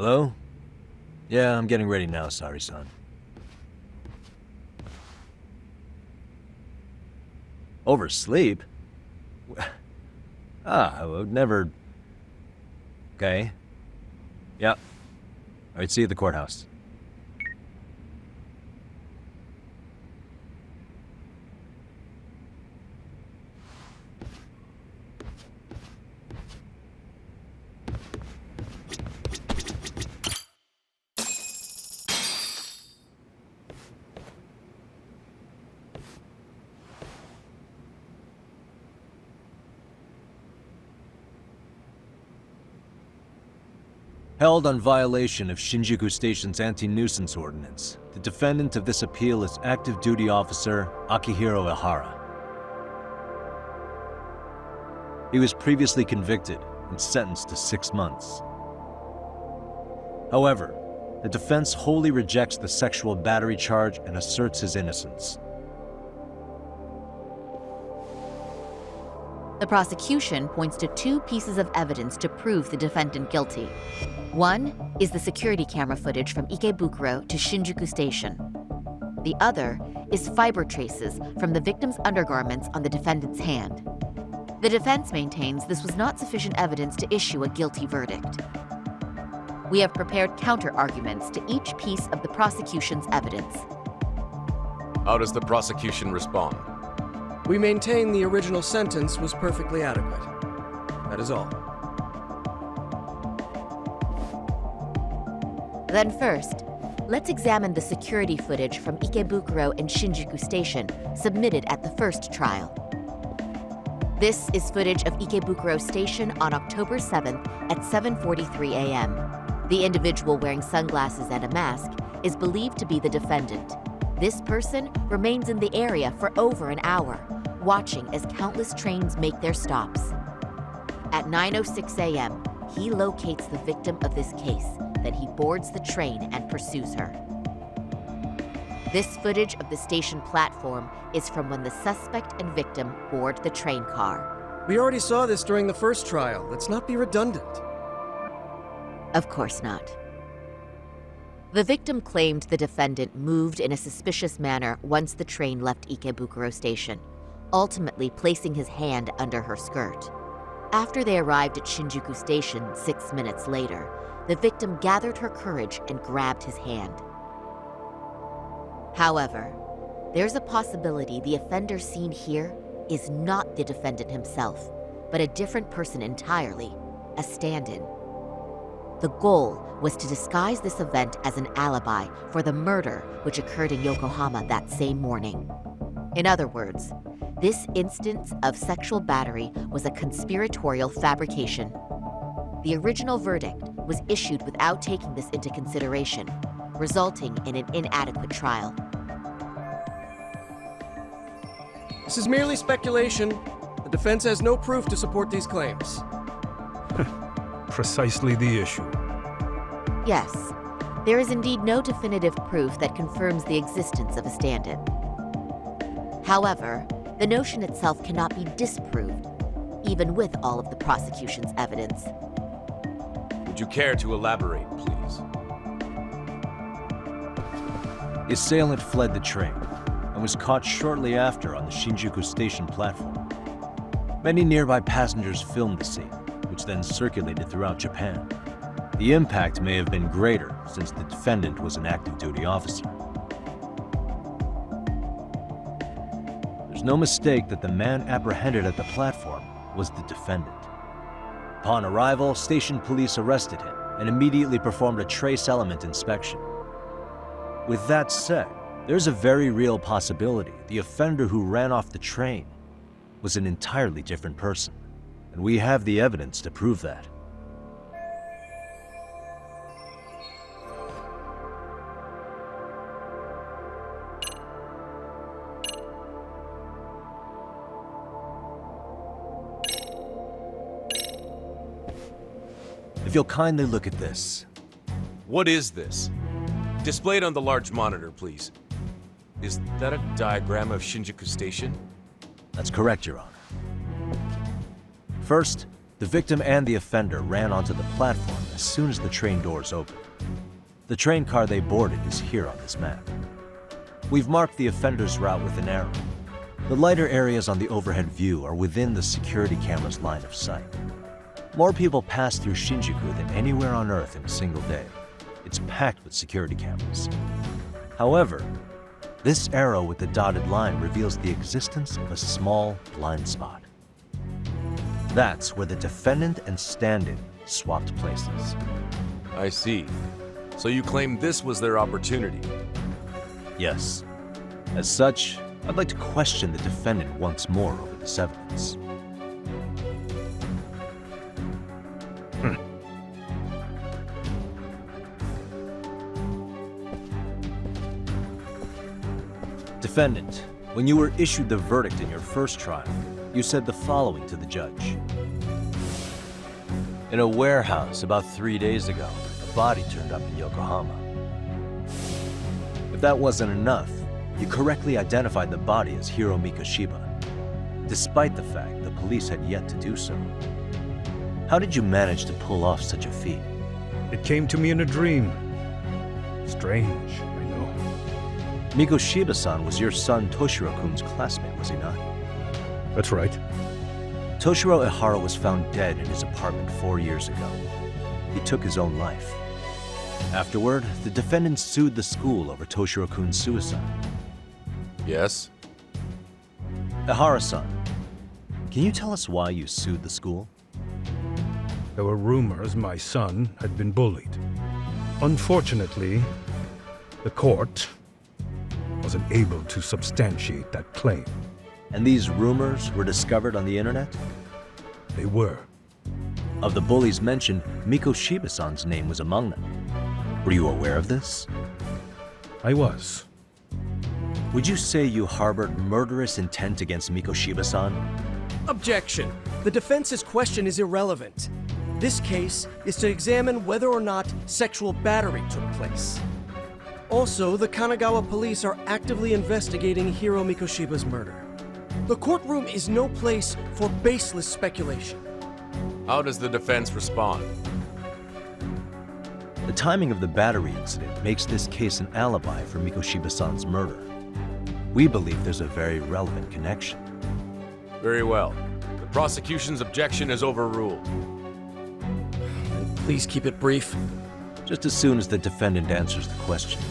Hello? Yeah, I'm getting ready now, sorry, son. Oversleep? I would never... Okay. Yeah. Alright, see you at the courthouse. Held on violation of Shinjuku Station's anti-nuisance ordinance, the defendant of this appeal is active duty officer Akihiro Ihara. He was previously convicted and sentenced to 6 months. However, the defense wholly rejects the sexual battery charge and asserts his innocence. The prosecution points to 2 pieces of evidence to prove the defendant guilty. One is the security camera footage from Ikebukuro to Shinjuku Station. The other is fiber traces from the victim's undergarments on the defendant's hand. The defense maintains this was not sufficient evidence to issue a guilty verdict. We have prepared counter-arguments to each piece of the prosecution's evidence. How does the prosecution respond? We maintain the original sentence was perfectly adequate. That is all. Then first, let's examine the security footage from Ikebukuro and Shinjuku Station submitted at the first trial. This is footage of Ikebukuro Station on October 7th at 7:43 a.m. The individual wearing sunglasses and a mask is believed to be the defendant. This person remains in the area for over an hour, watching as countless trains make their stops. At 9:06 a.m., he locates the victim of this case. Then he boards the train and pursues her. This footage of the station platform is from when the suspect and victim board the train car. We already saw this during the first trial. Let's not be redundant. Of course not. The victim claimed the defendant moved in a suspicious manner once the train left Ikebukuro Station, ultimately placing his hand under her skirt. After they arrived at Shinjuku Station 6 minutes later, the victim gathered her courage and grabbed his hand. However, there's a possibility the offender seen here is not the defendant himself, but a different person entirely, a stand-in. The goal was to disguise this event as an alibi for the murder which occurred in Yokohama that same morning. In other words, this instance of sexual battery was a conspiratorial fabrication. The original verdict was issued without taking this into consideration, resulting in an inadequate trial. This is merely speculation. The defense has no proof to support these claims. Precisely the issue. Yes, there is indeed no definitive proof that confirms the existence of a stand-in. However, the notion itself cannot be disproved, even with all of the prosecution's evidence. Would you care to elaborate, please? The assailant fled the train and was caught shortly after on the Shinjuku Station platform. Many nearby passengers filmed the scene, which then circulated throughout Japan. The impact may have been greater since the defendant was an active duty officer. There's no mistake that the man apprehended at the platform was the defendant. Upon arrival, station police arrested him and immediately performed a trace element inspection. With that said, there's a very real possibility the offender who ran off the train was an entirely different person, and we have the evidence to prove that. If you'll kindly look at this. What is this? Displayed on the large monitor, please. Is that a diagram of Shinjuku Station? That's correct, Your Honor. First, the victim and the offender ran onto the platform as soon as the train doors open. The train car they boarded is here on this map. We've marked the offender's route with an arrow. The lighter areas on the overhead view are within the security camera's line of sight. More people pass through Shinjuku than anywhere on Earth in a single day. It's packed with security cameras. However, this arrow with the dotted line reveals the existence of a small blind spot. That's where the defendant and stand-in swapped places. I see. So you claim this was their opportunity? Yes. As such, I'd like to question the defendant once more over this evidence. Defendant, when you were issued the verdict in your first trial, you said the following to the judge. In a warehouse about 3 days ago, a body turned up in Yokohama. If that wasn't enough, you correctly identified the body as Hiro Mikoshiba, despite the fact the police had yet to do so. How did you manage to pull off such a feat? It came to me in a dream. Strange, I know. Mikoshiba-san was your son Toshiro-kun's classmate, was he not? That's right. Toshiro Ihara was found dead in his apartment 4 years ago. He took his own life. Afterward, the defendant sued the school over Toshiro-kun's suicide. Yes? Ihara-san, can you tell us why you sued the school? There were rumors my son had been bullied. Unfortunately, the court wasn't able to substantiate that claim. And these rumors were discovered on the internet? They were. Of the bullies mentioned, Mikoshiba-san's name was among them. Were you aware of this? I was. Would you say you harbored murderous intent against Mikoshiba-san? Objection. The defense's question is irrelevant. This case is to examine whether or not sexual battery took place. Also, the Kanagawa police are actively investigating Hiro Mikoshiba's murder. The courtroom is no place for baseless speculation. How does the defense respond? The timing of the battery incident makes this case an alibi for Mikoshiba-san's murder. We believe there's a very relevant connection. Very well. The prosecution's objection is overruled. Please keep it brief. Just as soon as the defendant answers the question.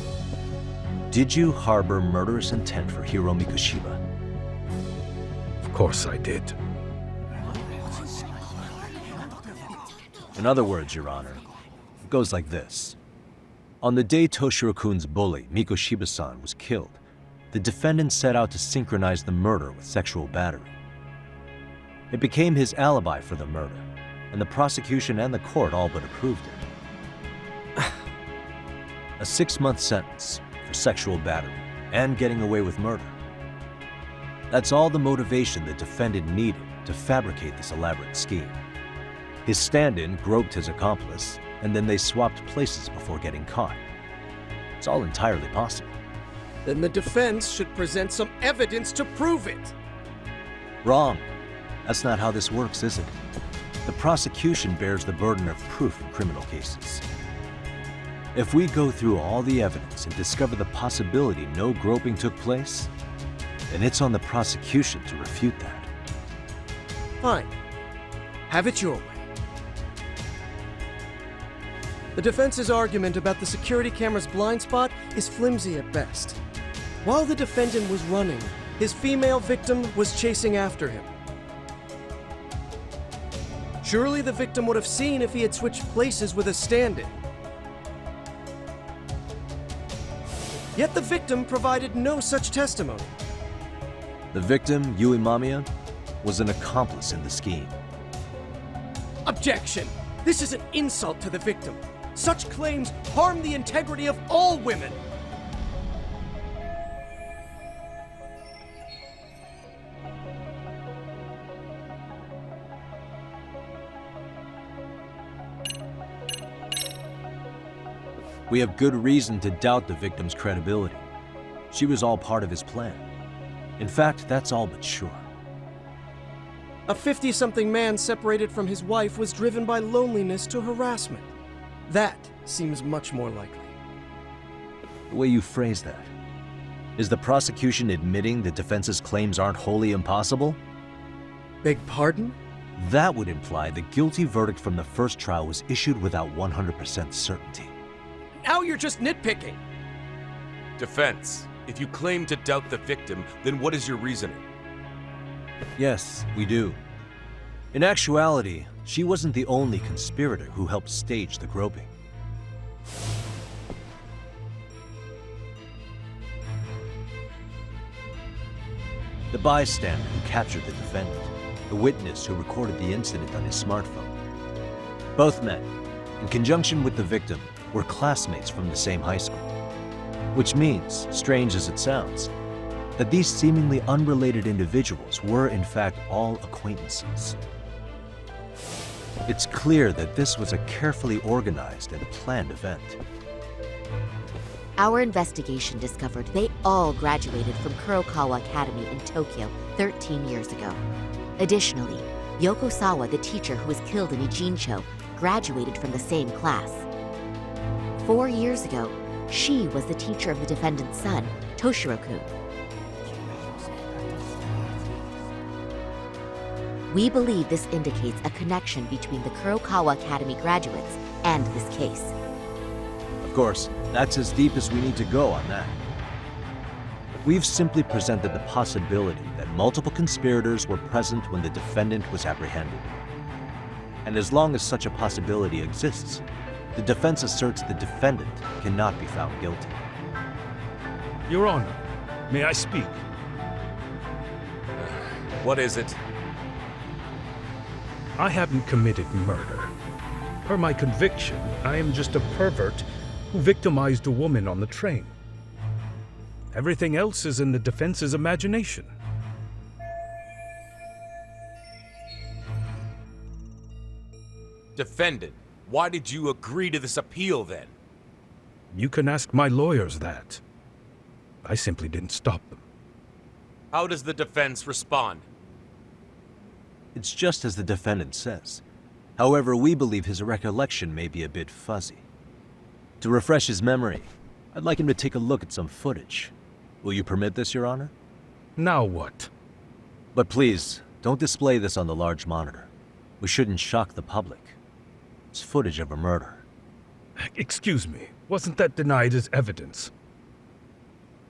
Did you harbor murderous intent for Hiro Mikoshiba? Of course I did. In other words, Your Honor, it goes like this. On the day Toshiro-kun's bully, Mikoshiba-san, was killed, the defendant set out to synchronize the murder with sexual battery. It became his alibi for the murder, and the prosecution and the court all but approved it. A 6-month sentence for sexual battery and getting away with murder. That's all the motivation the defendant needed to fabricate this elaborate scheme. His stand-in groped his accomplice, and then they swapped places before getting caught. It's all entirely possible. Then the defense should present some evidence to prove it. Wrong. That's not how this works, is it? The prosecution bears the burden of proof in criminal cases. If we go through all the evidence and discover the possibility no groping took place, then it's on the prosecution to refute that. Fine. Have it your way. The defense's argument about the security camera's blind spot is flimsy at best. While the defendant was running, his female victim was chasing after him. Surely the victim would have seen if he had switched places with a stand-in. Yet the victim provided no such testimony. The victim, Yui Mamiya, was an accomplice in the scheme. Objection! This is an insult to the victim. Such claims harm the integrity of all women. We have good reason to doubt the victim's credibility. She was all part of his plan. In fact, that's all but sure. A 50-something man separated from his wife was driven by loneliness to harassment. That seems much more likely. The way you phrase that. Is the prosecution admitting the defense's claims aren't wholly impossible? Beg pardon? That would imply the guilty verdict from the first trial was issued without 100% certainty. Now you're just nitpicking. Defense, if you claim to doubt the victim, then what is your reasoning? Yes, we do. In actuality, she wasn't the only conspirator who helped stage the groping. The bystander who captured the defendant, the witness who recorded the incident on his smartphone. Both men, in conjunction with the victim, were classmates from the same high school. Which means, strange as it sounds, that these seemingly unrelated individuals were in fact all acquaintances. It's clear that this was a carefully organized and planned event. Our investigation discovered they all graduated from Kurokawa Academy in Tokyo 13 years ago. Additionally, Yoko Sawa, the teacher who was killed in Ijincho, graduated from the same class. 4 years ago, she was the teacher of the defendant's son, Toshiro-kun. We believe this indicates a connection between the Kurokawa Academy graduates and this case. Of course, that's as deep as we need to go on that. We've simply presented the possibility that multiple conspirators were present when the defendant was apprehended. And as long as such a possibility exists, the defense asserts the defendant cannot be found guilty. Your Honor, may I speak? What is it? I haven't committed murder. Per my conviction, I am just a pervert who victimized a woman on the train. Everything else is in the defense's imagination. Defendant, why did you agree to this appeal then? You can ask my lawyers that. I simply didn't stop them. How does the defense respond? It's just as the defendant says. However, we believe his recollection may be a bit fuzzy. To refresh his memory, I'd like him to take a look at some footage. Will you permit this, Your Honor? Now what? But please, don't display this on the large monitor. We shouldn't shock the public. It's footage of a murder. Excuse me, wasn't that denied as evidence?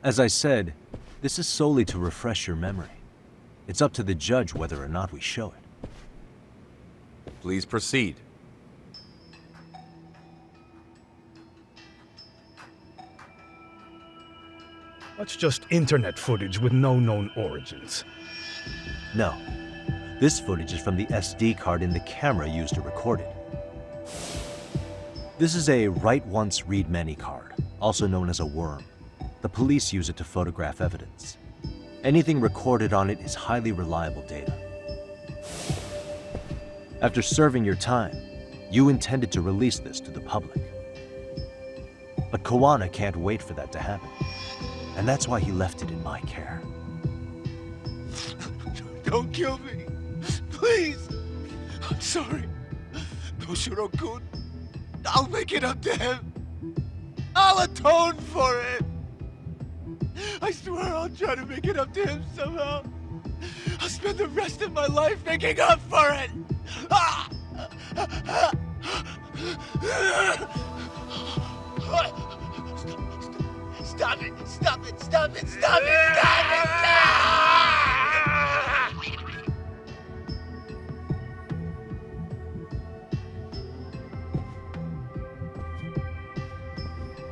As I said, this is solely to refresh your memory. It's up to the judge whether or not we show it. Please proceed. That's just internet footage with no known origins. No. This footage is from the SD card in the camera used to record it. This is a write once, read many card, also known as a worm. The police use it to photograph evidence. Anything recorded on it is highly reliable data. After serving your time, you intended to release this to the public. But Kawana can't wait for that to happen. And that's why he left it in my care. Don't kill me. Please. I'm sorry. Toshiro-kun. I'll make it up to him. I'll atone for it. I swear I'll try to make it up to him somehow. I'll spend the rest of my life making up for it. Ah! Stop it! Stop it! Stop it! Stop it! Stop it!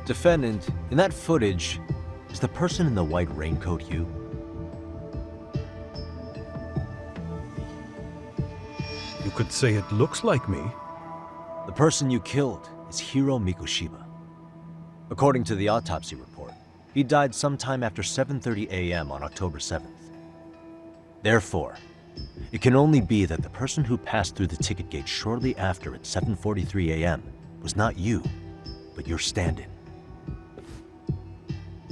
Defendant, in that footage, is the person in the white raincoat you? You could say it looks like me. The person you killed is Hiro Mikoshima. According to the autopsy report, he died sometime after 7:30 a.m. on October 7th. Therefore, it can only be that the person who passed through the ticket gate shortly after at 7:43 a.m. was not you, but your stand-in.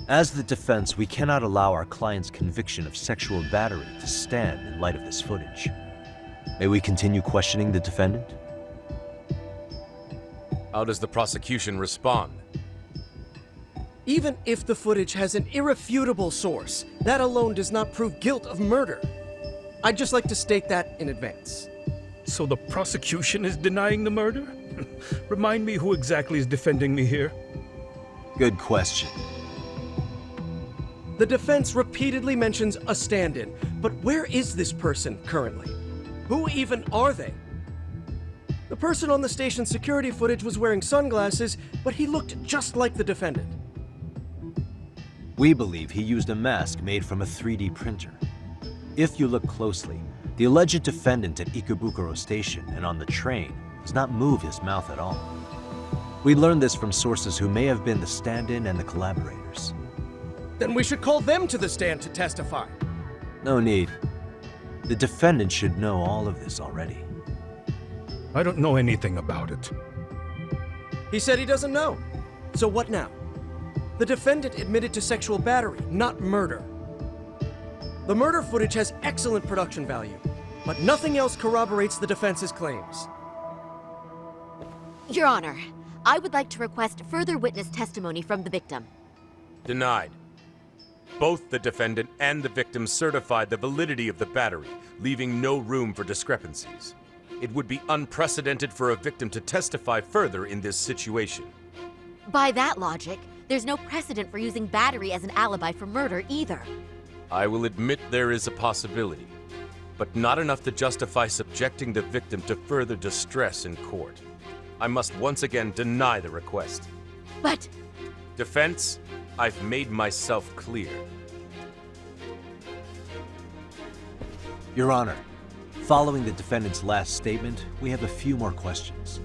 As the defense, we cannot allow our client's conviction of sexual battery to stand in light of this footage. May we continue questioning the defendant? How does the prosecution respond? Even if the footage has an irrefutable source, that alone does not prove guilt of murder. I'd just like to state that in advance. So the prosecution is denying the murder? Remind me who exactly is defending me here? Good question. The defense repeatedly mentions a stand-in, but where is this person currently? Who even are they? The person on the station's security footage was wearing sunglasses, but he looked just like the defendant. We believe he used a mask made from a 3D printer. If you look closely, the alleged defendant at Ikebukuro Station and on the train does not move his mouth at all. We learned this from sources who may have been the stand-in and the collaborators. Then we should call them to the stand to testify. No need. The defendant should know all of this already. I don't know anything about it. He said he doesn't know. So what now? The defendant admitted to sexual battery, not murder. The murder footage has excellent production value, but nothing else corroborates the defense's claims. Your Honor, I would like to request further witness testimony from the victim. Denied. Both the defendant and the victim certified the validity of the battery, leaving no room for discrepancies. It would be unprecedented for a victim to testify further in this situation. By that logic, there's no precedent for using battery as an alibi for murder either. I will admit there is a possibility, but not enough to justify subjecting the victim to further distress in court. I must once again deny the request. But Defense, I've made myself clear. Your Honor, following the defendant's last statement, we have a few more questions.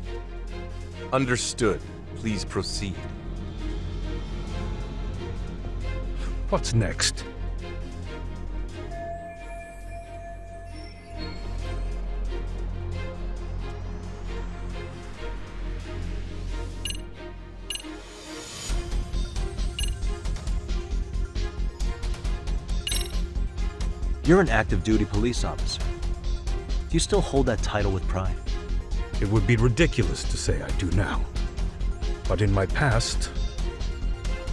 Understood. Please proceed. What's next? You're an active duty police officer. Do you still hold that title with pride? It would be ridiculous to say I do now. But in my past,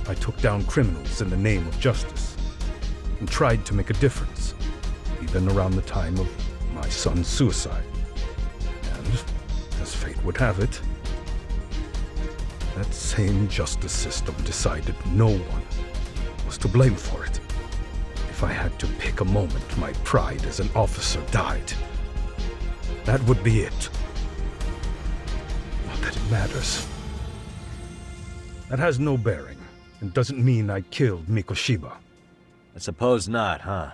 I took down criminals in the name of justice and tried to make a difference, even around the time of my son's suicide. And, as fate would have it, that same justice system decided no one was to blame for it. If I had to pick a moment my pride as an officer died, that would be it. Not that it matters. That has no bearing, and doesn't mean I killed Mikoshiba. I suppose not, huh?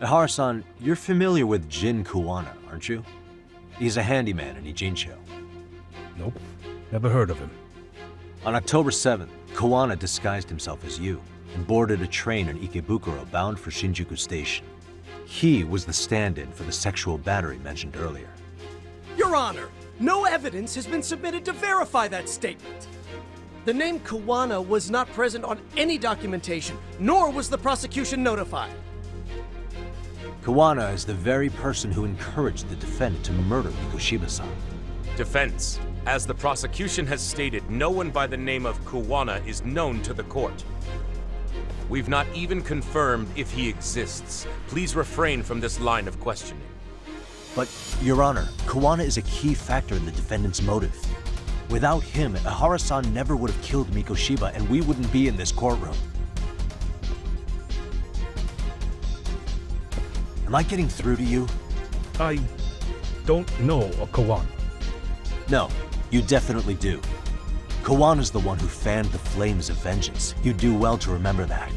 Ihara-san, you're familiar with Jin Kuwana, aren't you? He's a handyman in Ijincho. Nope, never heard of him. On October 7th, Kuwana disguised himself as you and boarded a train in Ikebukuro bound for Shinjuku Station. He was the stand-in for the sexual battery mentioned earlier. Your Honor, no evidence has been submitted to verify that statement. The name Kuwana was not present on any documentation, nor was the prosecution notified. Kuwana is the very person who encouraged the defendant to murder Mikoshiba-san. Defense, as the prosecution has stated, no one by the name of Kuwana is known to the court. We've not even confirmed if he exists. Please refrain from this line of questioning. But, Your Honor, Kuwana is a key factor in the defendant's motive. Without him, Ihara-san never would have killed Mikoshiba, and we wouldn't be in this courtroom. Am I getting through to you? I don't know a Kawana. No, you definitely do. Kawana's the one who fanned the flames of vengeance. You do well to remember that.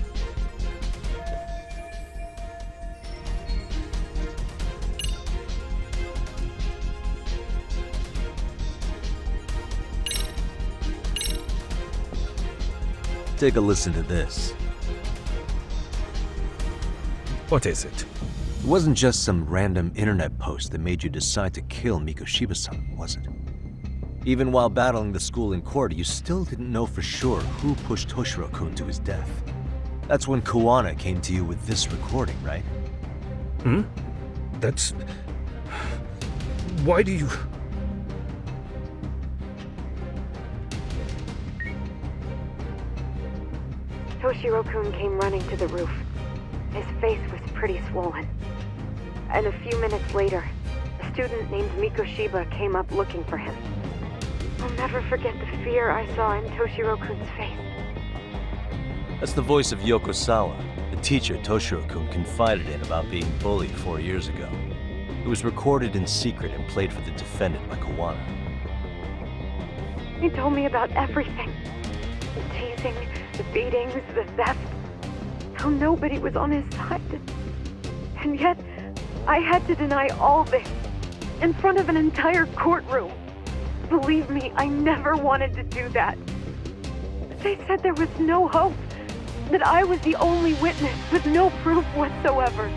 Take a listen to this. What is it? It wasn't just some random internet post that made you decide to kill Mikoshiba-san, was it? Even while battling the school in court, you still didn't know for sure who pushed Toshiro-kun to his death. That's when Kuwana came to you with this recording, right? That's... Why do you... Toshiro-kun came running to the roof. His face was pretty swollen. And a few minutes later, a student named Mikoshiba came up looking for him. I'll never forget the fear I saw in Toshiro-kun's face. That's the voice of Yokosawa, the teacher Toshiro-kun confided in about being bullied 4 years ago. It was recorded in secret and played for the defendant by Kuwana. He told me about everything. The teasing, the beatings, the theft. How nobody was on his side. And yet, I had to deny all this in front of an entire courtroom. Believe me, I never wanted to do that. They said there was no hope, that I was the only witness with no proof whatsoever.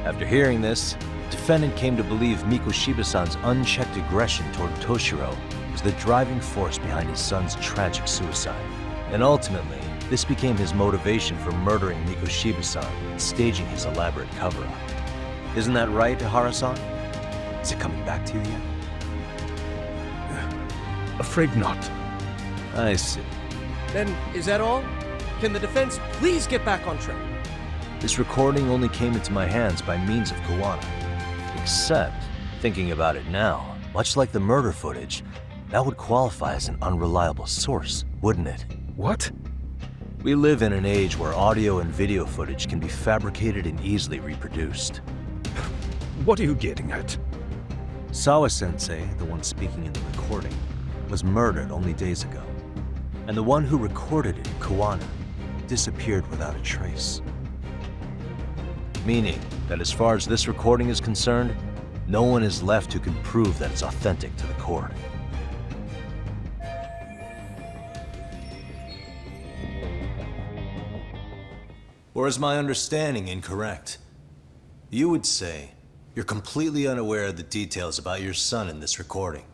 After hearing this, the defendant came to believe Mikoshiba-san's unchecked aggression toward Toshiro was the driving force behind his son's tragic suicide. And ultimately, this became his motivation for murdering Mikoshiba-san and staging his elaborate cover-up. Isn't that right, Ihara-san? Is it coming back to you yet? Afraid not. I see. Then, is that all? Can the defense please get back on track? This recording only came into my hands by means of Kuwana. Except, thinking about it now, much like the murder footage, that would qualify as an unreliable source, wouldn't it? What? We live in an age where audio and video footage can be fabricated and easily reproduced. What are you getting at? Sawa-sensei, the one speaking in the recording, was murdered only days ago. And the one who recorded it, Kuwana, disappeared without a trace. Meaning that as far as this recording is concerned, no one is left who can prove that it's authentic to the court. Or is my understanding incorrect? You would say you're completely unaware of the details about your son in this recording.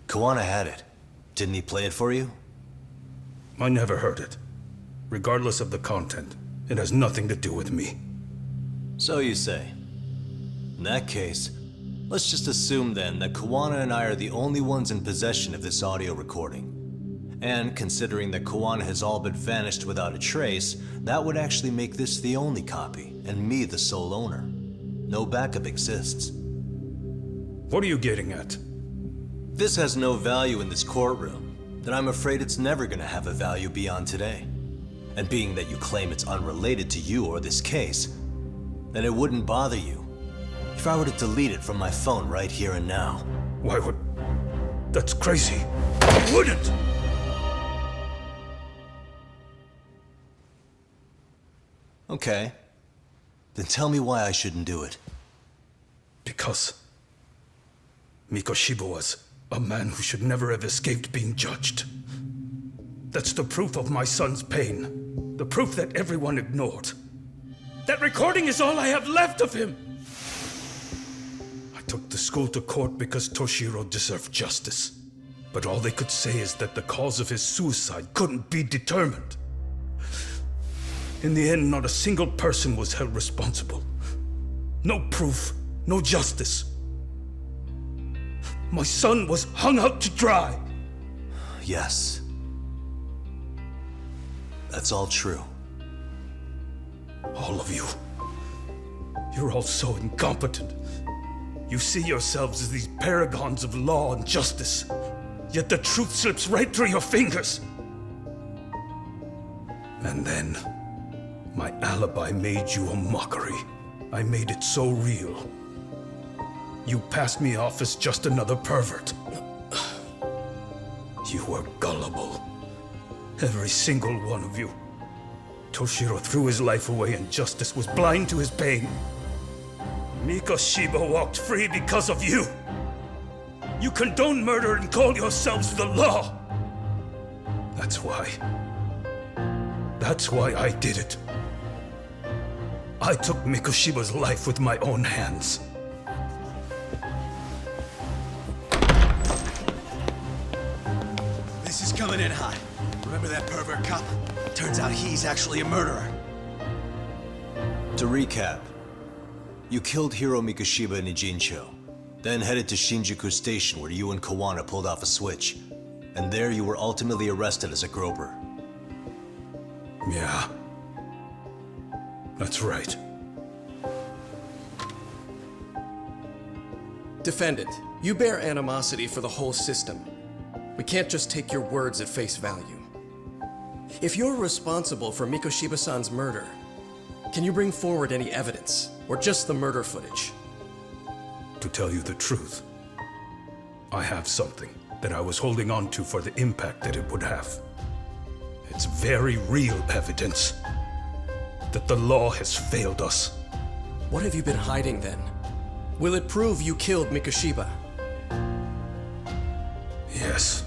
Kuwana had it. Didn't he play it for you? I never heard it. Regardless of the content, it has nothing to do with me. So you say. In that case, let's just assume then that Kuwana and I are the only ones in possession of this audio recording. And considering that Kuwana has all but vanished without a trace, that would actually make this the only copy, and me the sole owner. No backup exists. What are you getting at? This has no value in this courtroom, then I'm afraid it's never gonna have a value beyond today. And being that you claim it's unrelated to you or this case, then it wouldn't bother you if I were to delete it from my phone right here and now. Why would... That's crazy. I wouldn't! Okay. Then tell me why I shouldn't do it. Because Mikoshiba was a man who should never have escaped being judged. That's the proof of my son's pain. The proof that everyone ignored. That recording is all I have left of him! I took the school to court because Toshiro deserved justice. But all they could say is that the cause of his suicide couldn't be determined. In the end, not a single person was held responsible. No proof, no justice. My son was hung out to dry. Yes. That's all true. All of you. You're all so incompetent. You see yourselves as these paragons of law and justice. Yet the truth slips right through your fingers. And then, my alibi made you a mockery. I made it so real. You passed me off as just another pervert. You were gullible. Every single one of you. Toshiro threw his life away and justice was blind to his pain. Mikoshiba walked free because of you. You condone murder and call yourselves the law. That's why I did it. I took Mikoshiba's life with my own hands. This This is coming in hot. Remember that pervert cop? Turns out he's actually a murderer. To recap, you killed Hiro Mikoshiba in Ijincho, then headed to Shinjuku Station where you and Kawana pulled off a switch. And there you were ultimately arrested as a groper. Yeah. That's right. Defendant, you bear animosity for the whole system. We can't just take your words at face value. If you're responsible for Mikoshiba-san's murder, can you bring forward any evidence, or just the murder footage? To tell you the truth, I have something that I was holding on to for the impact that it would have. It's very real evidence that the law has failed us. What have you been hiding then? Will it prove you killed Mikoshiba? Yes.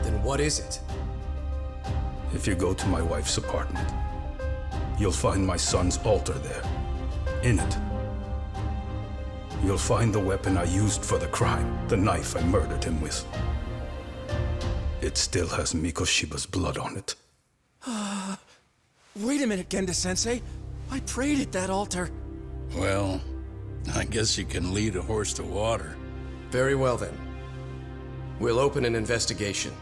Then what is it? If you go to my wife's apartment, you'll find my son's altar there. In it, you'll find the weapon I used for the crime, the knife I murdered him with. It still has Mikoshiba's blood on it. Wait a minute, Genda-sensei. I prayed at that altar. Well, I guess you can lead a horse to water. Very well then. We'll open an investigation.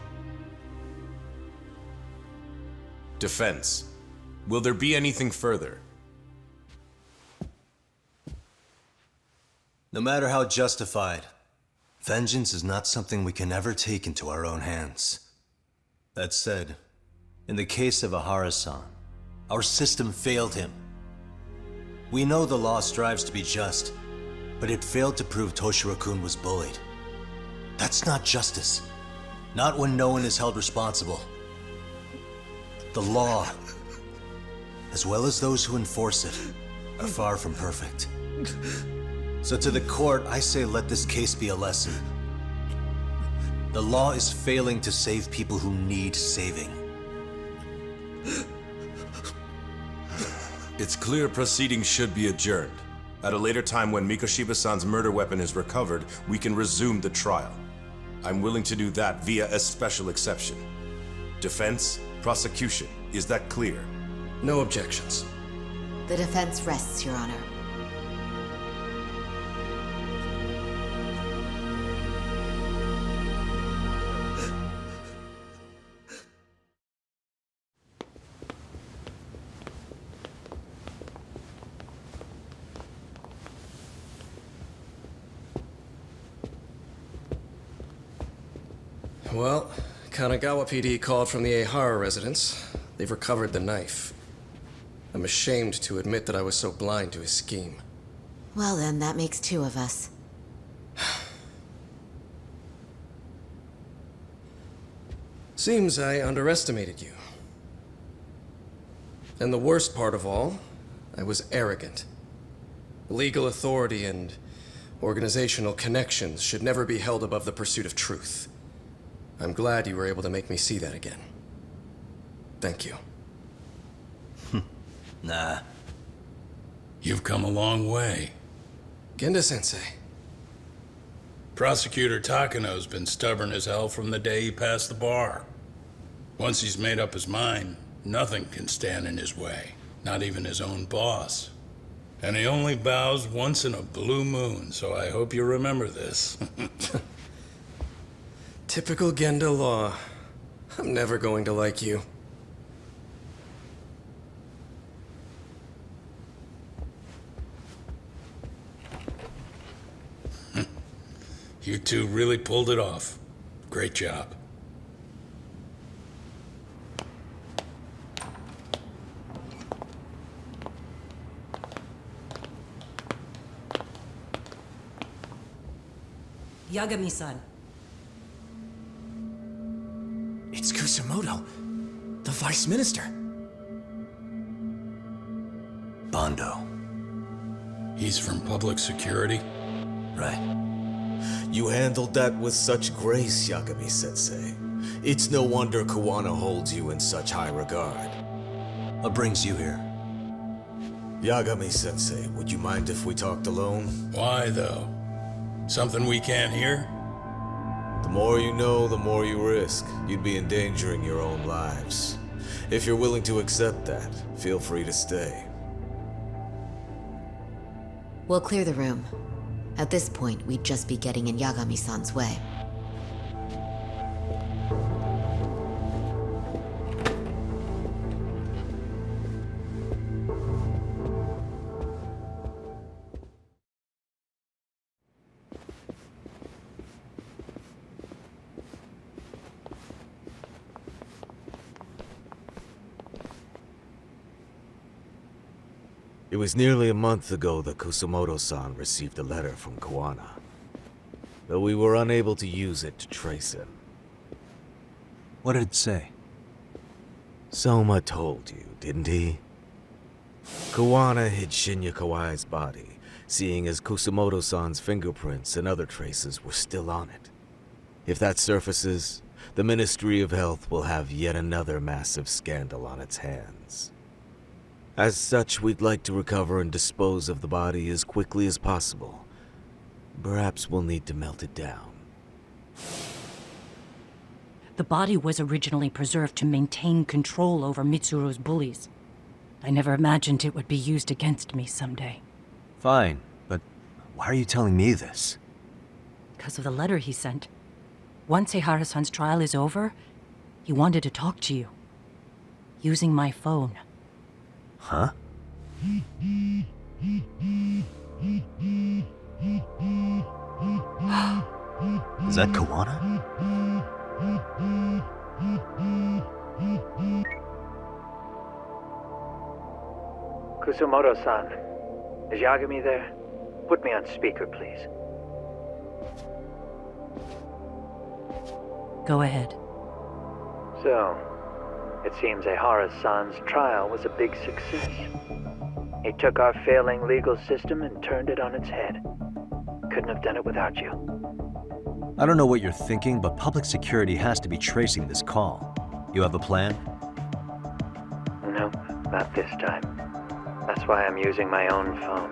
Defense. Will there be anything further? No matter how justified, vengeance is not something we can ever take into our own hands. That said, in the case of Ahara-san, our system failed him. We know the law strives to be just, but it failed to prove Toshiro-kun was bullied. That's not justice. Not when no one is held responsible. The law, as well as those who enforce it, are far from perfect. So to the court, I say let this case be a lesson. The law is failing to save people who need saving. It's clear proceedings should be adjourned. At a later time when Mikoshiba-san's murder weapon is recovered, we can resume the trial. I'm willing to do that via a special exception. Defense, prosecution, is that clear? No objections. The defense rests, Your Honor. Well, Kanagawa PD called from the Ehara residence. They've recovered the knife. I'm ashamed to admit that I was so blind to his scheme. Well then, that makes two of us. Seems I underestimated you. And the worst part of all, I was arrogant. Legal authority and organizational connections should never be held above the pursuit of truth. I'm glad you were able to make me see that again. Thank you. Nah. You've come a long way. Genda-sensei. Prosecutor Takano's been stubborn as hell from the day he passed the bar. Once he's made up his mind, nothing can stand in his way, not even his own boss. And he only bows once in a blue moon, so I hope you remember this. Typical Genda law. I'm never going to like you. You two really pulled it off. Great job. Yagami-san. It's Kusamoto, the Vice Minister. Bondo. He's from public security? Right. You handled that with such grace, Yagami-sensei. It's no wonder Kawana holds you in such high regard. What brings you here? Yagami-sensei, would you mind if we talked alone? Why, though? Something we can't hear? The more you know, the more you risk. You'd be endangering your own lives. If you're willing to accept that, feel free to stay. We'll clear the room. At this point, we'd just be getting in Yagami-san's way. It was nearly a month ago that Kusumoto-san received a letter from Kawana, though we were unable to use it to trace him. What did it say? Soma told you, didn't he? Kawana hid Shinya Kawai's body, seeing as Kusumoto-san's fingerprints and other traces were still on it. If that surfaces, the Ministry of Health will have yet another massive scandal on its hands. As such, we'd like to recover and dispose of the body as quickly as possible. Perhaps we'll need to melt it down. The body was originally preserved to maintain control over Mitsuru's bullies. I never imagined it would be used against me someday. Fine, but why are you telling me this? Because of the letter he sent. Once Eihara-san's trial is over, he wanted to talk to you. Using my phone. Huh? Is that Kawana? Kusumoto-san, is Yagami there? Put me on speaker, please. Go ahead. So, it seems Eihara-san's trial was a big success. He took our failing legal system and turned it on its head. Couldn't have done it without you. I don't know what you're thinking, but public security has to be tracing this call. You have a plan? No, not this time. That's why I'm using my own phone.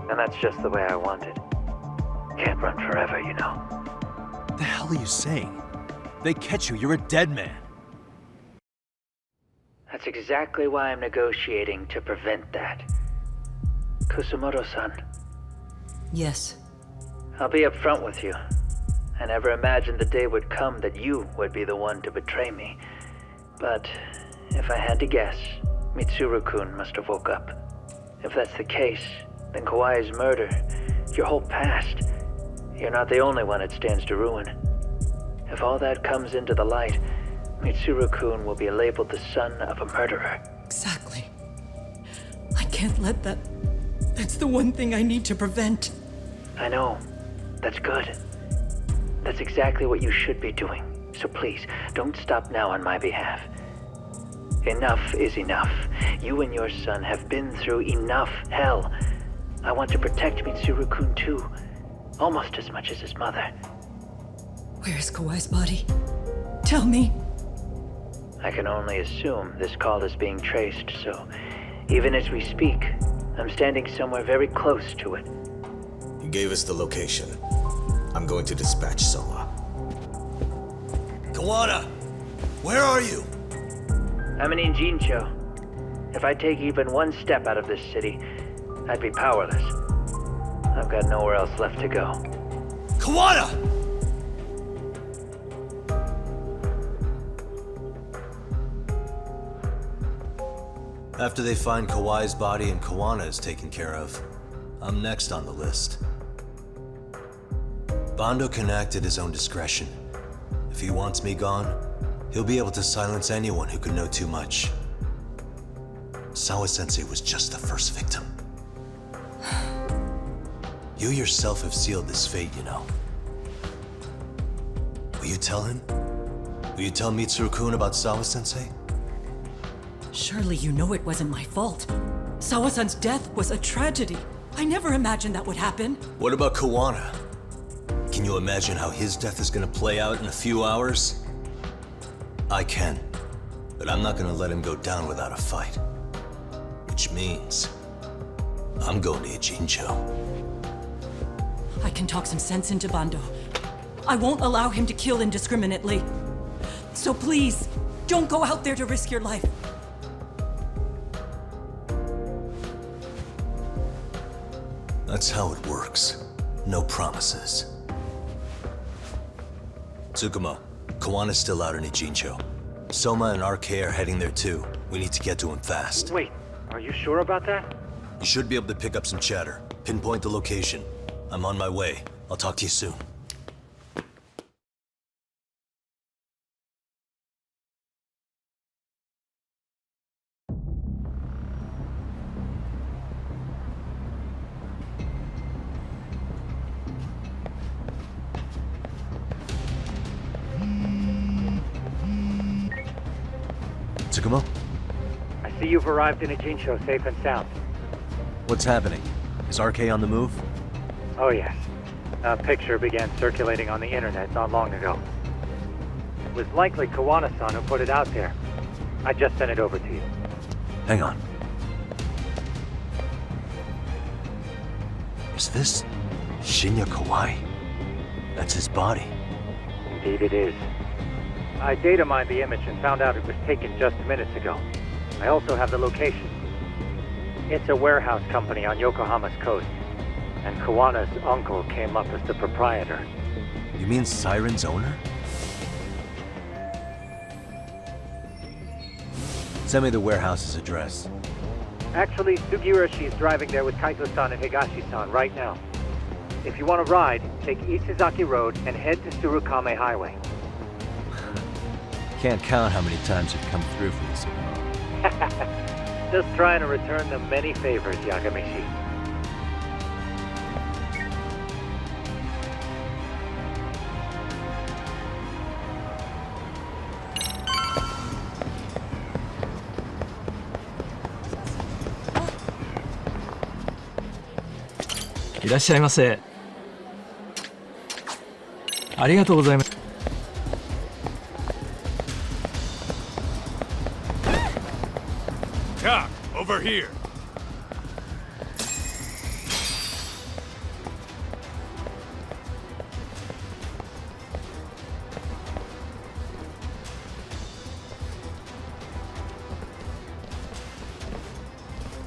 And that's just the way I want it. Can't run forever, you know. What the hell are you saying? They catch you, you're a dead man. That's exactly why I'm negotiating to prevent that. Kusumoto-san, Yes. I'll be upfront with you. I never imagined the day would come that you would be the one to betray me. But if I had to guess, Mitsuru-kun must have woke up. If that's the case, then Kawai's murder, your whole past, you're not the only one it stands to ruin. If all that comes into the light, Mitsuru-kun will be labeled the son of a murderer. Exactly. I can't let that... That's the one thing I need to prevent. I know. That's good. That's exactly what you should be doing. So please, don't stop now on my behalf. Enough is enough. You and your son have been through enough hell. I want to protect Mitsuru-kun too. Almost as much as his mother. Where is Kawai's body? Tell me. I can only assume this call is being traced, so even as we speak, I'm standing somewhere very close to it. You gave us the location. I'm going to dispatch Soma. Kawana! Where are you? I'm in Jincho. If I take even one step out of this city, I'd be powerless. I've got nowhere else left to go. Kawana! After they find Kawai's body and Kawana is taken care of, I'm next on the list. Bando can act at his own discretion. If he wants me gone, he'll be able to silence anyone who could know too much. Sawa-sensei was just the first victim. You yourself have sealed this fate, you know. Will you tell him? Will you tell Mitsuru-kun about Sawa-sensei? Surely you know it wasn't my fault. Sawa-san's death was a tragedy. I never imagined that would happen. What about Kawana? Can you imagine how his death is gonna play out in a few hours? I can, but I'm not gonna let him go down without a fight. Which means, I'm going to Jincho. I can talk some sense into Bando. I won't allow him to kill indiscriminately. So please, don't go out there to risk your life. That's how it works. No promises. Tsukumo, Kawana's still out in Ijincho. Soma and RK are heading there too. We need to get to him fast. Wait, are you sure about that? You should be able to pick up some chatter. Pinpoint the location. I'm on my way. I'll talk to you soon. Tsukumo? I see you've arrived in Ijincho safe and sound. What's happening? Is RK on the move? Oh yes. A picture began circulating on the internet not long ago. It was likely Kawana-san who put it out there. I just sent it over to you. Hang on. Is this Shinya Kawai? That's his body. Indeed it is. I data mined the image and found out it was taken just minutes ago. I also have the location. It's a warehouse company on Yokohama's coast, and Kawana's uncle came up as the proprietor. You mean Siren's owner? Send me the warehouse's address. Actually, Sugirashi is driving there with Kaito-san and Higashi-san right now. If you want to ride, take Isizaki Road and head to Surukame Highway. Can't count how many times you've come through for this. Just trying to return them many favors, Yagamishi. Doc, over here.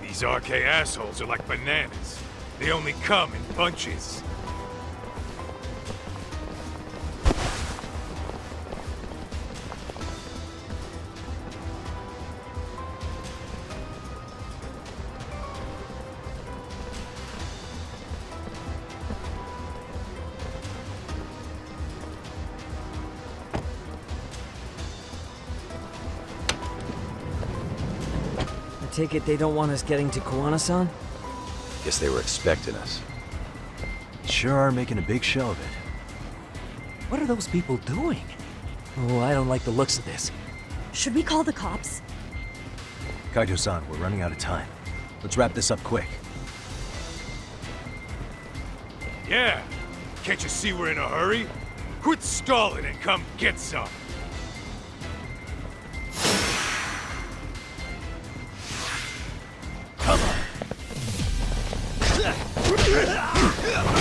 These RK assholes are like bananas. They only come in bunches. I take it they don't want us getting to Kawana-san? Guess they were expecting us. Sure are making a big show of it. What are those people doing? Oh, I don't like the looks of this. Should we call the cops? Kaito-san, we're running out of time. Let's wrap this up quick. Yeah. Can't you see we're in a hurry? Quit stalling and come get some. Come on. Yeah.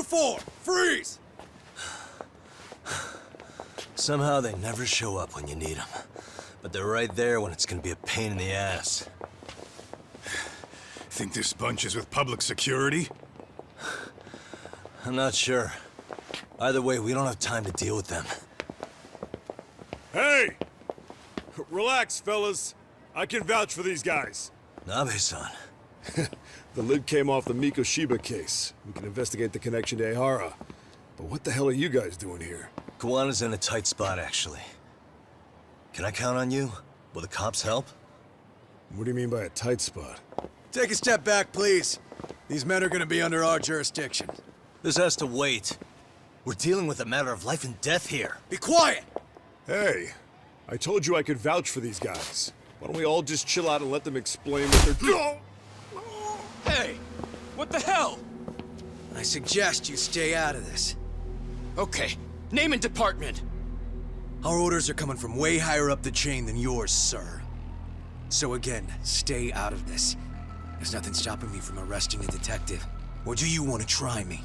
to 4! Freeze! Somehow they never show up when you need them. But they're right there when it's gonna be a pain in the ass. Think this bunch is with public security? I'm not sure. Either way, we don't have time to deal with them. Hey! Relax, fellas. I can vouch for these guys. Nabe-san. The lid came off the Mikoshiba case. We can investigate the connection to Ehara. But what the hell are you guys doing here? Kawana's in a tight spot, actually. Can I count on you? Will the cops help? What do you mean by a tight spot? Take a step back, please. These men are gonna be under our jurisdiction. This has to wait. We're dealing with a matter of life and death here. Be quiet! Hey, I told you I could vouch for these guys. Why don't we all just chill out and let them explain what they're doing? Hey! What the hell? I suggest you stay out of this. Okay, name and department. Our orders are coming from way higher up the chain than yours, sir. So again, stay out of this. There's nothing stopping me from arresting a detective. Or do you want to try me?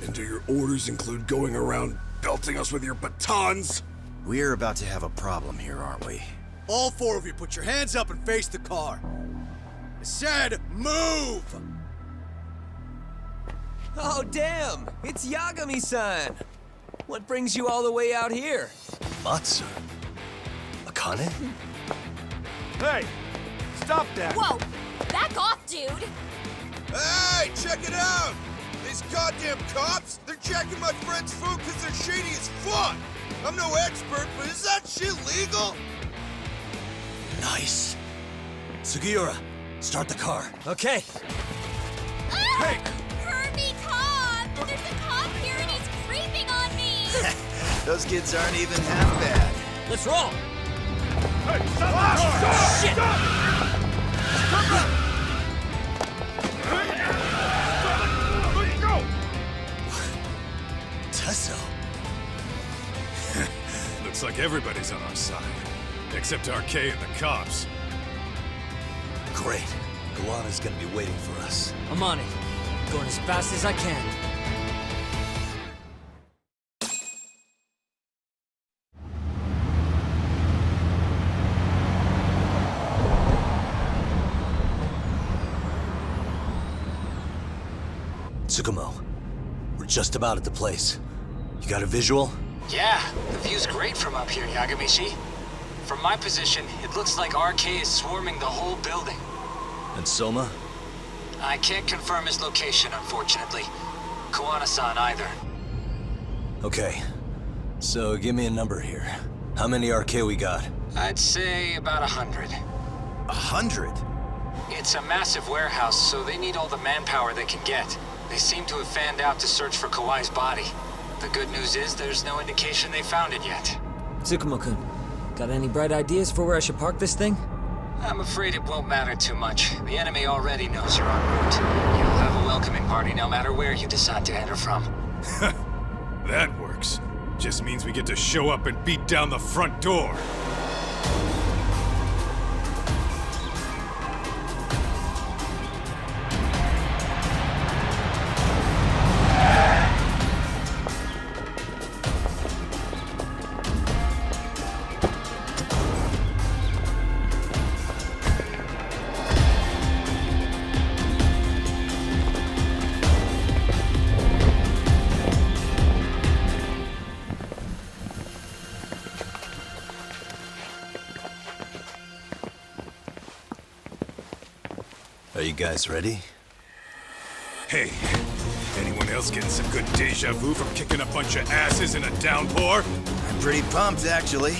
And do your orders include going around belting us with your batons? We're about to have a problem here, aren't we? All 4 of you, put your hands up and face the car. I said, move! Oh, damn! It's Yagami-san! What brings you all the way out here? Matsu? Akane? Hey! Stop that! Whoa! Back off, dude! Hey, check it out! These goddamn cops, they're checking my friend's food because they're shady as fuck! I'm no expert, but is that shit legal? Nice. Sugiura, start the car. Okay. Hey! Hurt me, cop! There's a cop here and he's creeping on me! Those kids aren't even half bad. Let's roll! Hey, stop the car! Shit! Let's go! Tesso. Looks like everybody's on our side. Except RK and the cops. Great. Kawana's gonna be waiting for us. I'm on it. Going as fast as I can. Tsukumo, we're just about at the place. You got a visual? Yeah, the view's great from up here, Yagamishi. From my position, it looks like RK is swarming the whole building. And Soma? I can't confirm his location, unfortunately. Kawana-san either. Okay. So give me a number here. How many RK we got? I'd say about 100. 100? It's a massive warehouse, so they need all the manpower they can get. They seem to have fanned out to search for Kawai's body. The good news is there's no indication they found it yet. Tsukumo-kun, got any bright ideas for where I should park this thing? I'm afraid it won't matter too much. The enemy already knows you're en route. You'll have a welcoming party no matter where you decide to enter from. That works. Just means we get to show up and beat down the front door. Are you guys ready? Hey, anyone else getting some good deja vu from kicking a bunch of asses in a downpour? I'm pretty pumped, actually.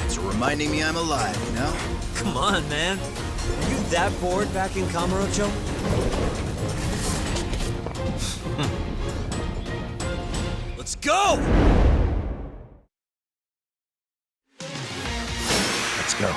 It's reminding me I'm alive, you know? Come on, man. Are you that bored back in Kamurocho? Let's go! Let's go.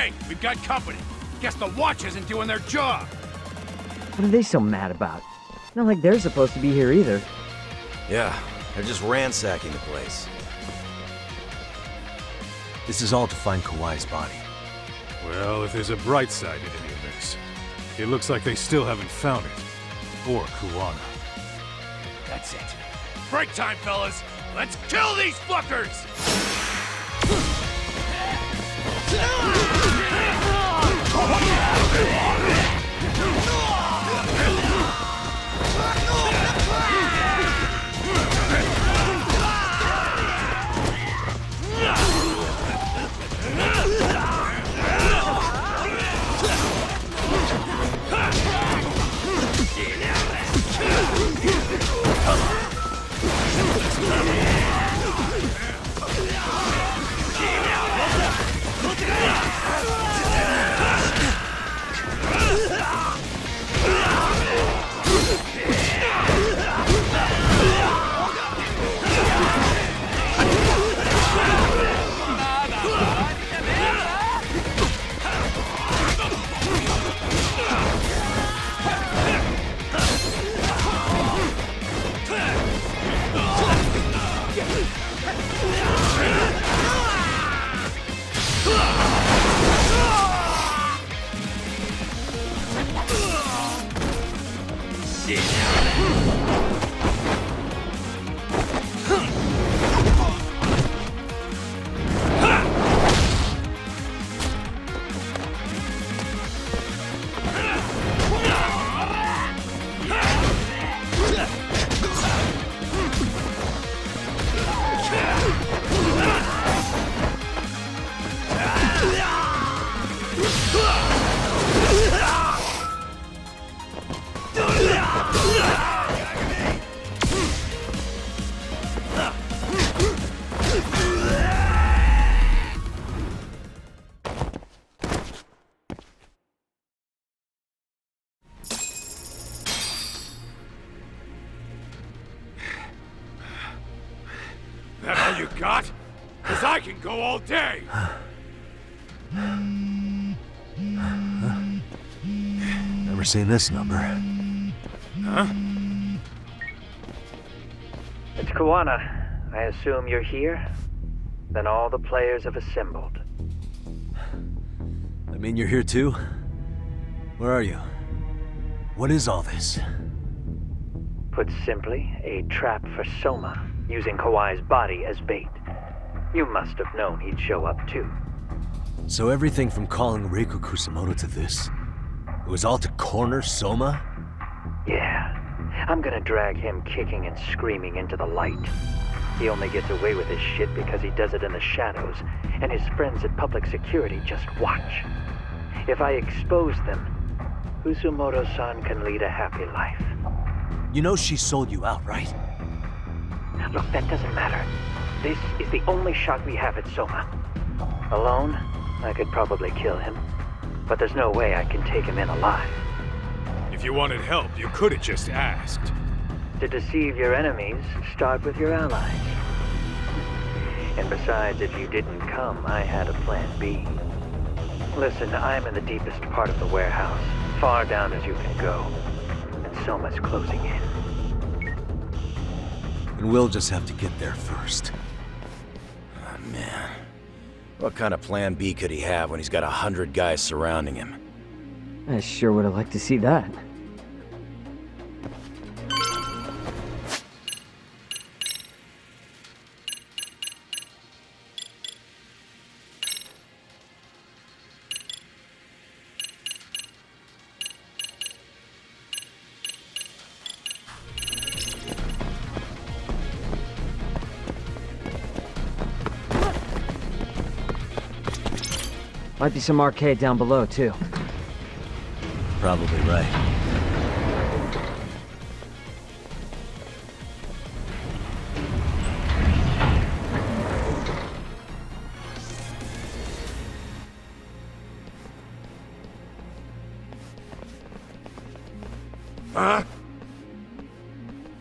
Hey, we've got company. Guess the watch isn't doing their job. What are they so mad about? Not like they're supposed to be here either. Yeah, they're just ransacking the place. This is all to find Kawai's body. Well, if there's a bright side in any of this, it looks like they still haven't found it. Or Kuwana. That's it. Break time, fellas! Let's kill these fuckers! That all you got? 'Cause I can go all day! Never seen this number. Huh? It's Kuwana. I assume you're here? Then all the players have assembled. I mean, you're here too? Where are you? What is all this? Put simply, a trap for Soma, using Kawai's body as bait. You must have known he'd show up too. So everything from calling Reiko Kusamoto to this, it was all to corner Soma? Yeah. I'm gonna drag him kicking and screaming into the light. He only gets away with his shit because he does it in the shadows, and his friends at public security just watch. If I expose them, Kusumoto-san can lead a happy life. You know she sold you out, right? Look, that doesn't matter. This is the only shot we have at Soma. Alone, I could probably kill him, but there's no way I can take him in alive. If you wanted help, you could have just asked. To deceive your enemies, start with your allies. And besides, if you didn't come, I had a plan B. Listen, I'm in the deepest part of the warehouse, far down as you can go, and Soma's closing in. And we'll just have to get there first. Oh, man. What kind of plan B could he have when he's got 100 guys surrounding him? I sure would have liked to see that. Might be some arcade down below, too. Probably right. Huh?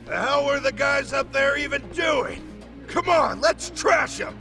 The hell were the guys up there even doing? Come on, let's trash them!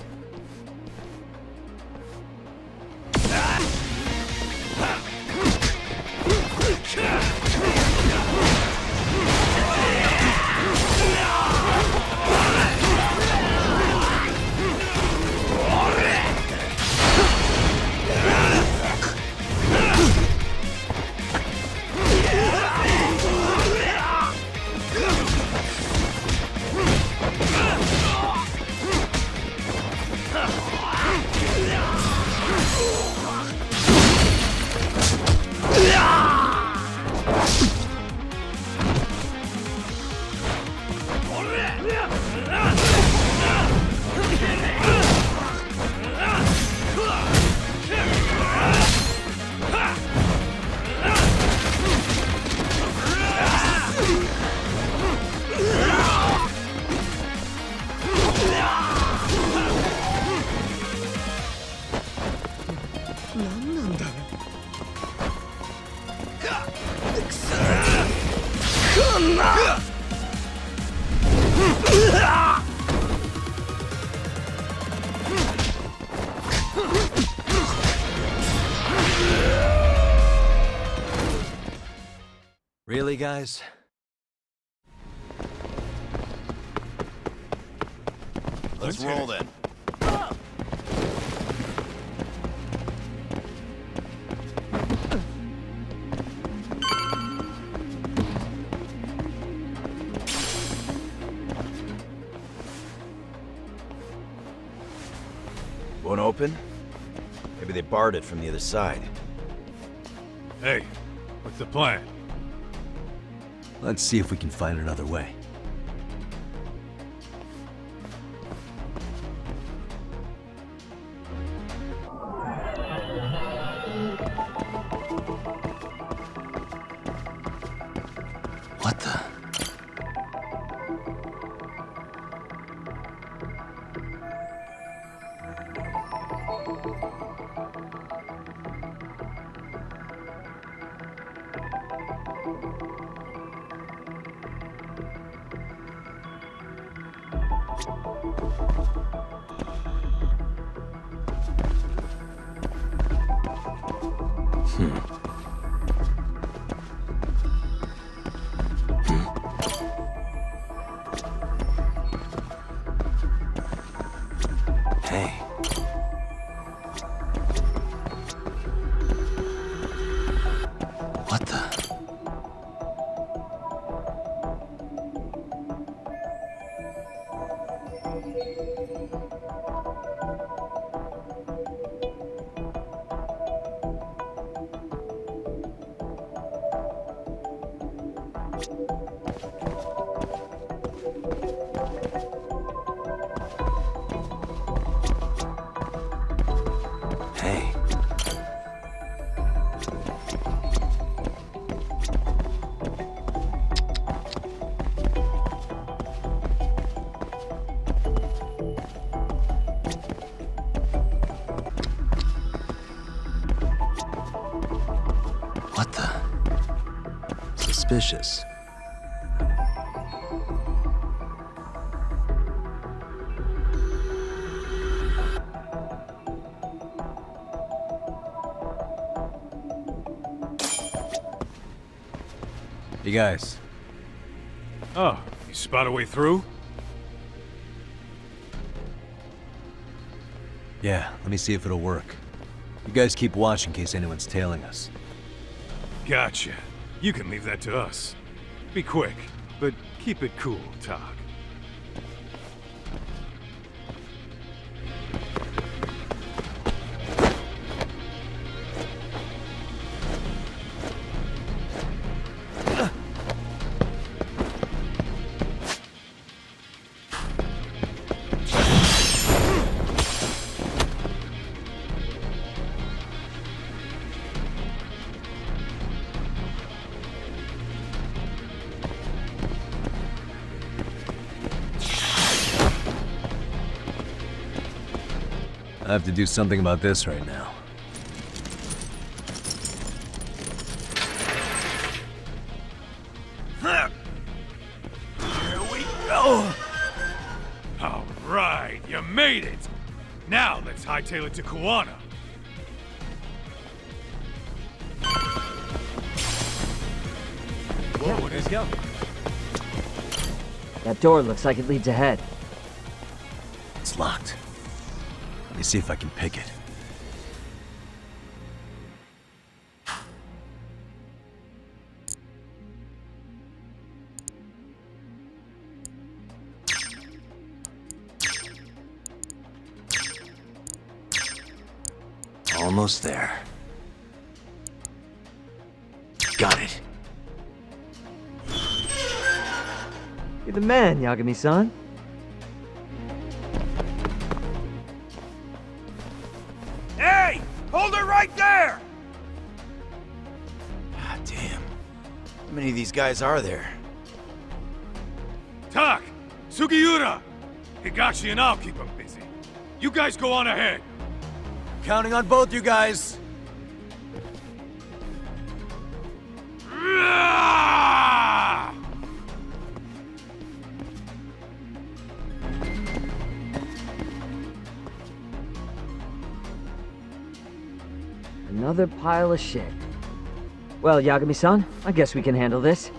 Really, guys? Let's roll then. Won't open? Maybe they barred it from the other side. Hey, what's the plan? Let's see if we can find another way. What the? Hey. What the? Hey. What the? Suspicious. You guys. Oh, you spot a way through? Yeah, let me see if it'll work. You guys keep watch in case anyone's tailing us. Gotcha. You can leave that to us. Be quick, but keep it cool, Tog. I have to do something about this right now. Here we go! All right, you made it! Now let's hightail it to Kuwana. Whoa, let's go. That door looks like it leads ahead. It's locked. Let me see if I can pick it. Almost there. Got it. You're the man, Yagami-san. Hey! Hold it right there! Ah, damn. How many of these guys are there? Tak! Sugiura! Higashi and I'll keep them busy. You guys go on ahead. Counting on both you guys. Another pile of shit. Well, Yagami-san, I guess we can handle this.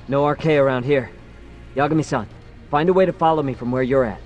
No RK around here. Yagami-san, find a way to follow me from where you're at.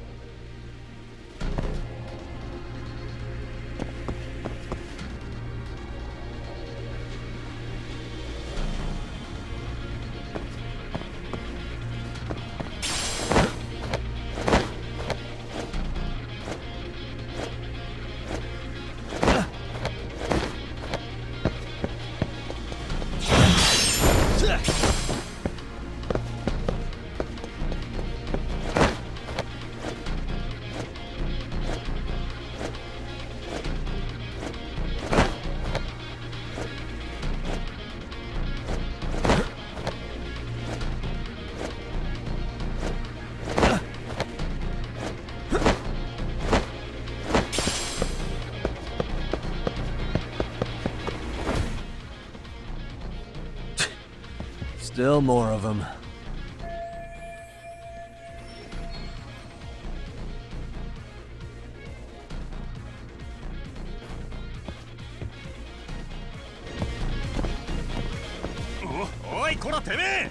Still more of them.おい、こらてめえ!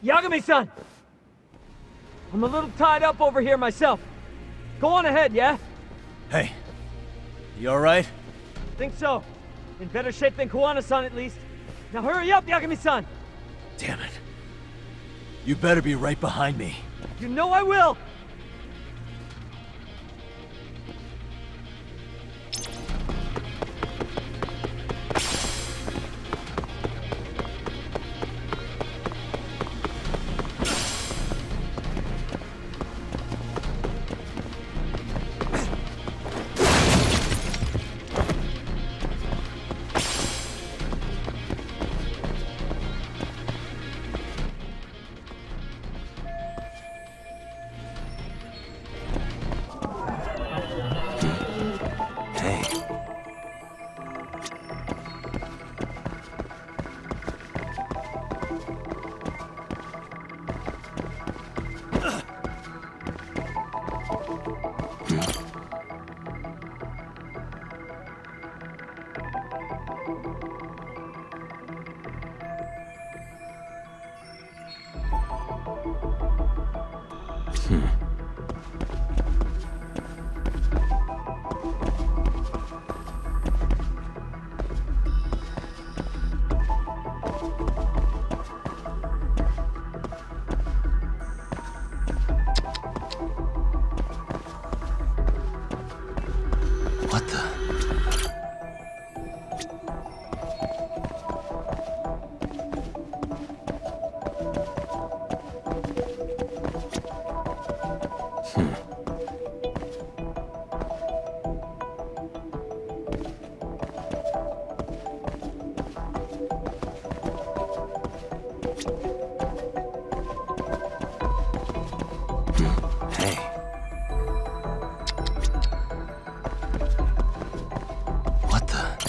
Yagami-san! I'm a little tied up over here myself. Go on ahead, yeah? Hey, you alright? Think so. In better shape than Kuwana-san, at least. Now hurry up, Yagami-san! Damn it. You better be right behind me. You know I will! What the? Hey. What the?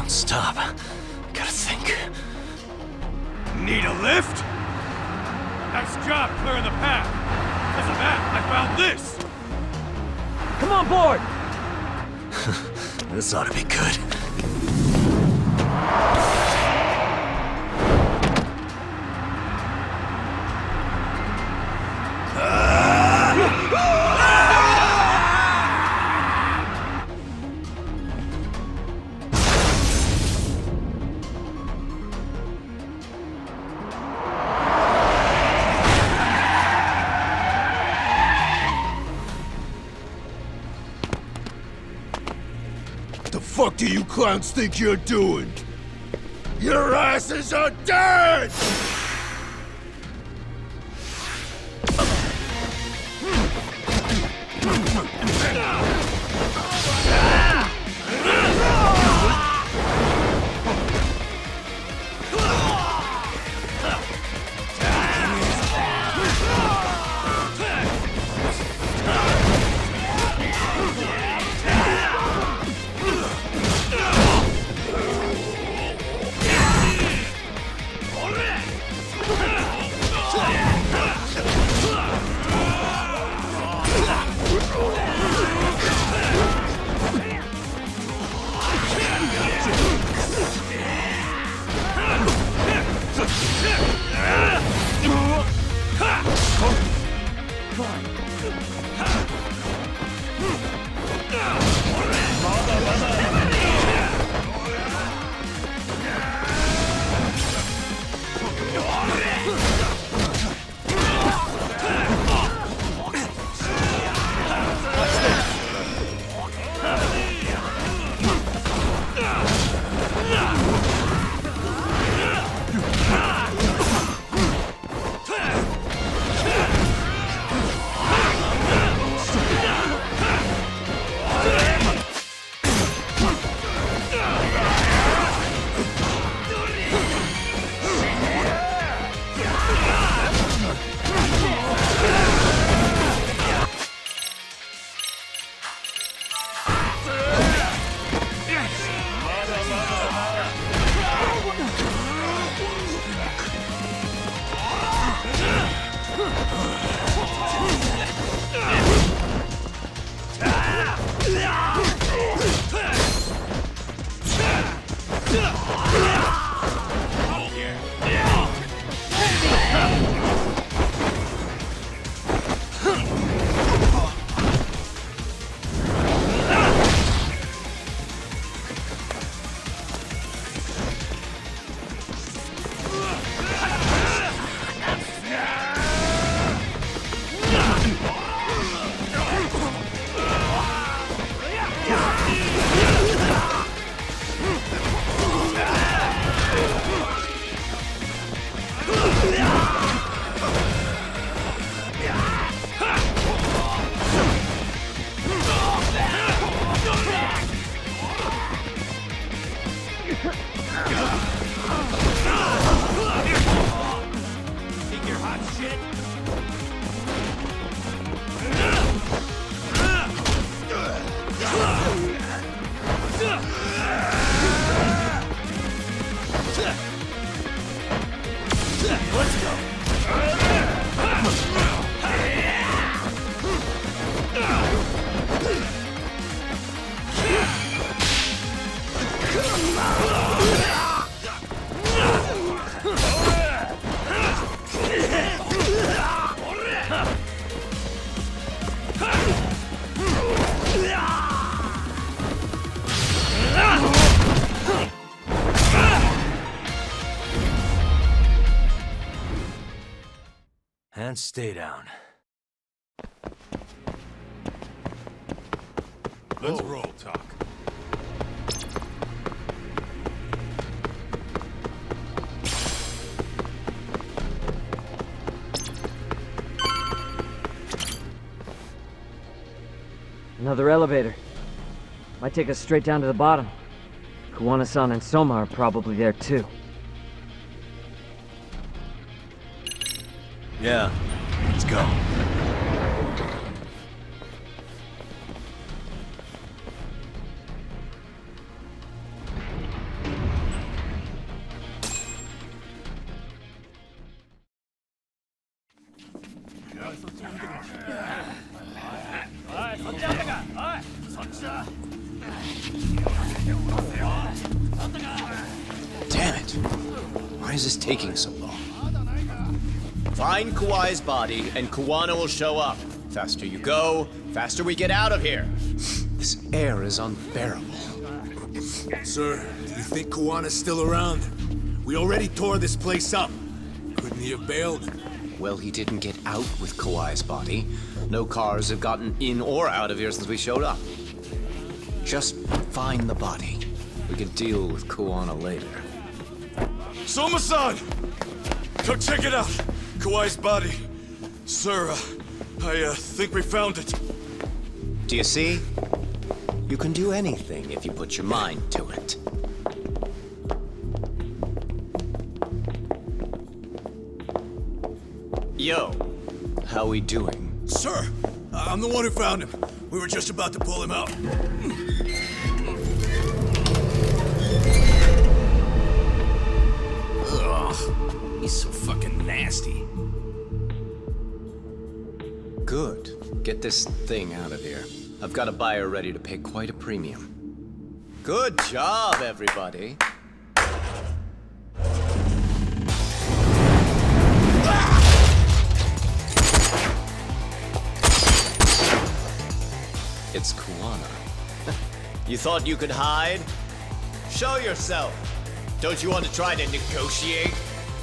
Stop. Gotta think. Need a lift? Nice job clearing the path. Because of that, I found this! Come on board! This ought to be good. The fuck do you clowns think you're doing? Your asses are dead! And stay down. Let's roll, Talk. Another elevator. Might take us straight down to the bottom. Kuwana-san and Soma are probably there too. Yeah, let's go. Damn it! Why is this taking so long? Find Kawai's body, and Kuwana will show up. Faster you go, faster we get out of here. This air is unbearable. Sir, do you think Kuwana's still around? We already tore this place up. Couldn't he have bailed? Well, he didn't get out with Kawai's body. No cars have gotten in or out of here since we showed up. Just find the body. We can deal with Kuwana later. Soma-san! Go check it out! Kawai's body. Sir, I think we found it. Do you see? You can do anything if you put your mind to it. Yo, how we doing? Sir, I'm the one who found him. We were just about to pull him out. Ugh, he's so fucking nasty. Good. Get this thing out of here. I've got a buyer ready to pay quite a premium. Good job, everybody. It's Kuwana. You thought you could hide? Show yourself. Don't you want to try to negotiate?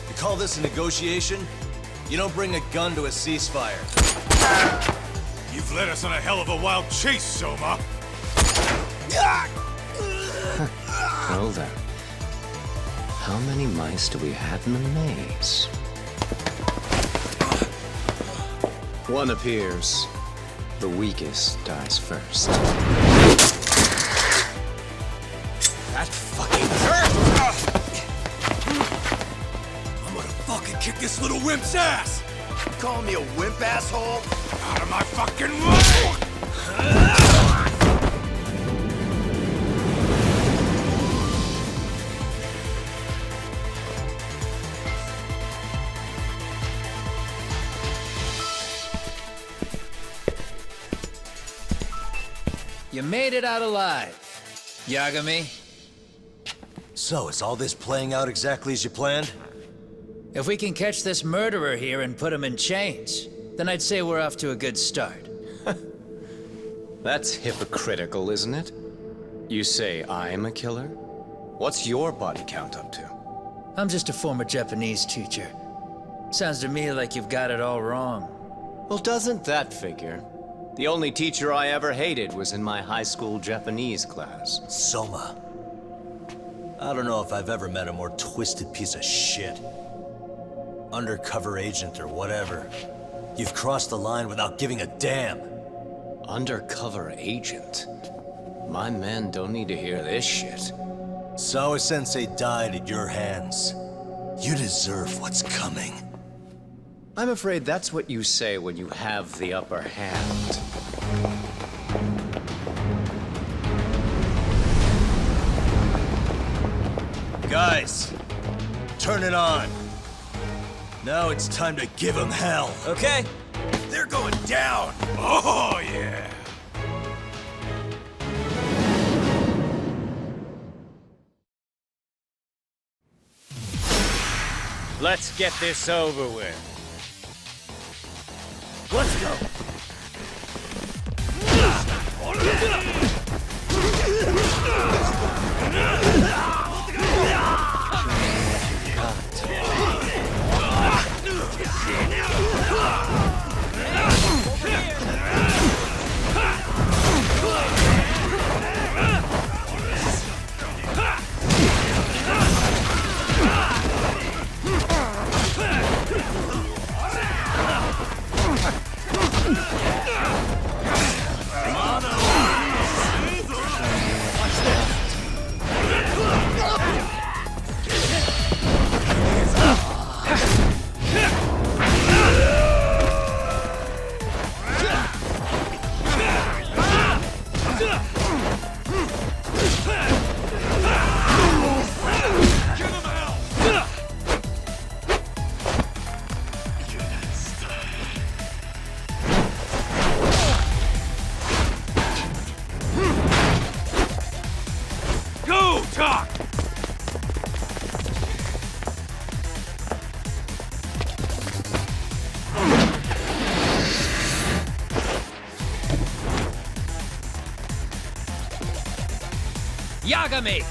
You call this a negotiation? You don't bring a gun to a ceasefire. You've led us on a hell of a wild chase, Soma. Well then. How many mice do we have in the maze? One appears. The weakest dies first. That fucking hurt! I'm gonna fucking kick this little wimp's ass! You call me a wimp, asshole? Out of my fucking way! You made it out alive, Yagami. So, is all this playing out exactly as you planned? If we can catch this murderer here and put him in chains, then I'd say we're off to a good start. That's hypocritical, isn't it? You say I'm a killer? What's your body count up to? I'm just a former Japanese teacher. Sounds to me like you've got it all wrong. Well, doesn't that figure? The only teacher I ever hated was in my high school Japanese class. Soma. I don't know if I've ever met a more twisted piece of shit. Undercover agent or whatever. You've crossed the line without giving a damn. Undercover agent? My men don't need to hear this shit. Sawa-sensei died at your hands. You deserve what's coming. I'm afraid that's what you say when you have the upper hand. Guys, turn it on. Now it's time to give them hell. Okay. They're going down! Oh, yeah! Let's get this over with. Let's go! Yagami!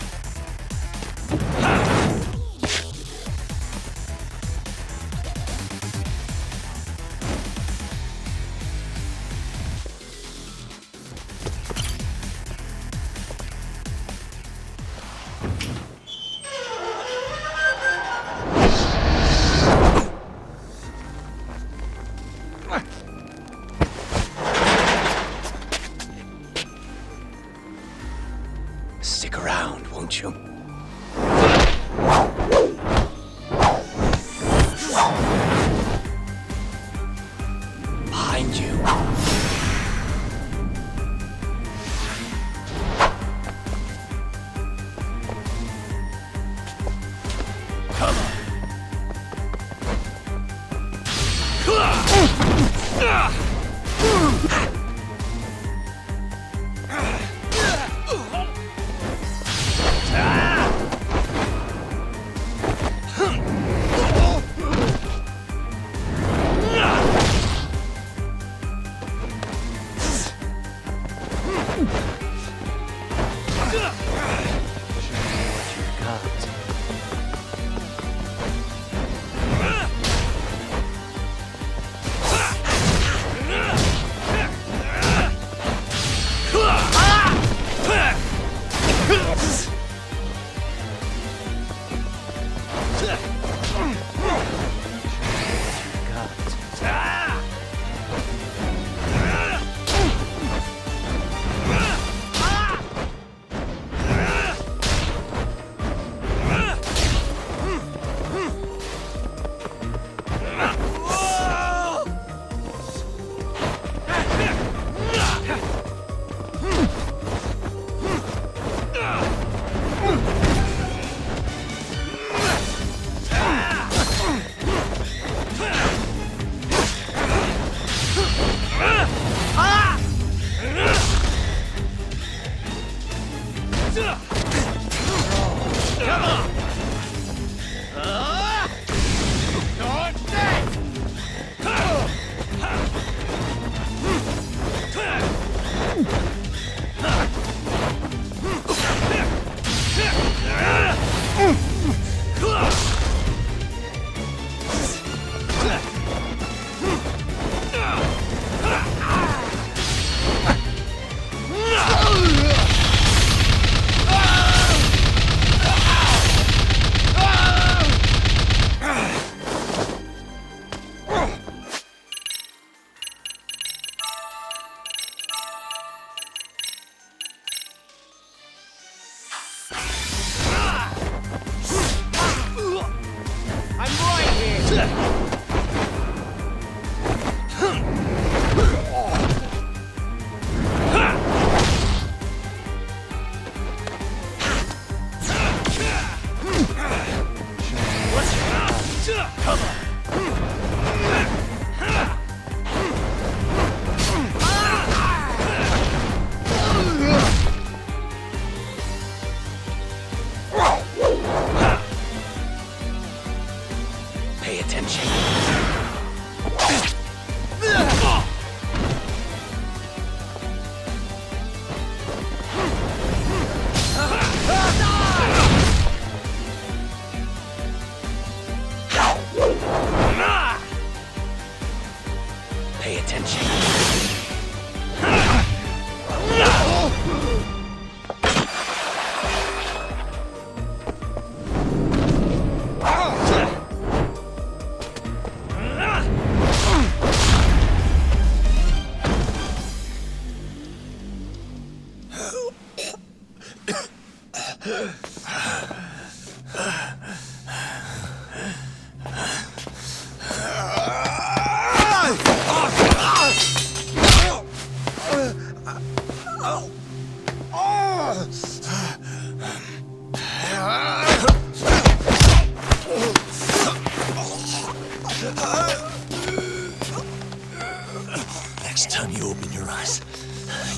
Next time you open your eyes,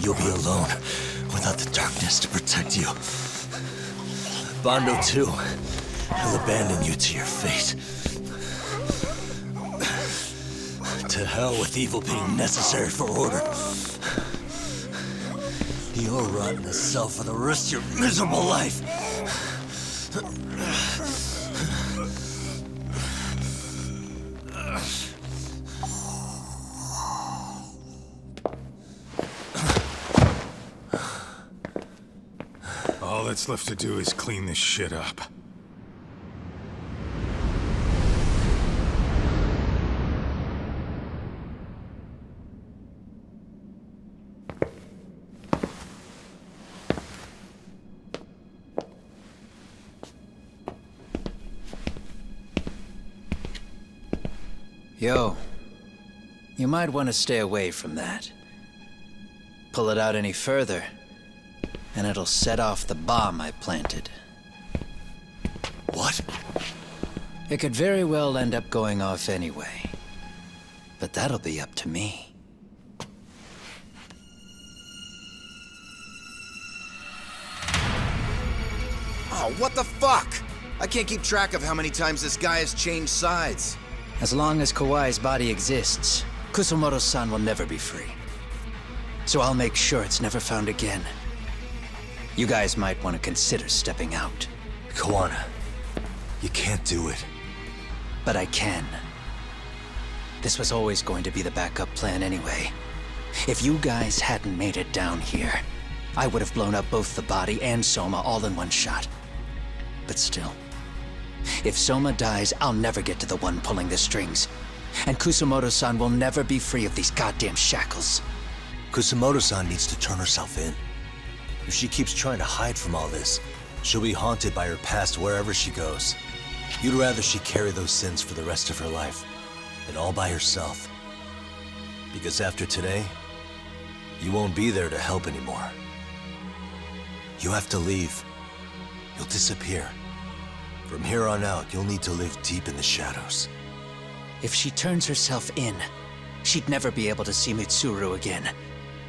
you'll be alone, without the darkness to protect you. Bondo too. He'll abandon you to your fate. To hell with evil being necessary for order. You'll rot in a cell for the rest of your miserable life. All that's left to do is clean this shit up. Yo, you might want to stay away from that. Pull it out any further, and it'll set off the bomb I planted. What? It could very well end up going off anyway. But that'll be up to me. Oh, what the fuck? I can't keep track of how many times this guy has changed sides. As long as Kawai's body exists, Kusumoto-san will never be free. So I'll make sure it's never found again. You guys might want to consider stepping out. Kawana, you can't do it. But I can. This was always going to be the backup plan anyway. If you guys hadn't made it down here, I would have blown up both the body and Soma all in one shot. But still, If Soma dies, I'll never get to the one pulling the strings. And Kusumoto-san will never be free of these goddamn shackles. Kusumoto-san needs to turn herself in. If she keeps trying to hide from all this, she'll be haunted by her past wherever she goes. You'd rather she carry those sins for the rest of her life, and all by herself. Because after today, you won't be there to help anymore. You have to leave. You'll disappear. From here on out, you'll need to live deep in the shadows. If she turns herself in, she'd never be able to see Mitsuru again.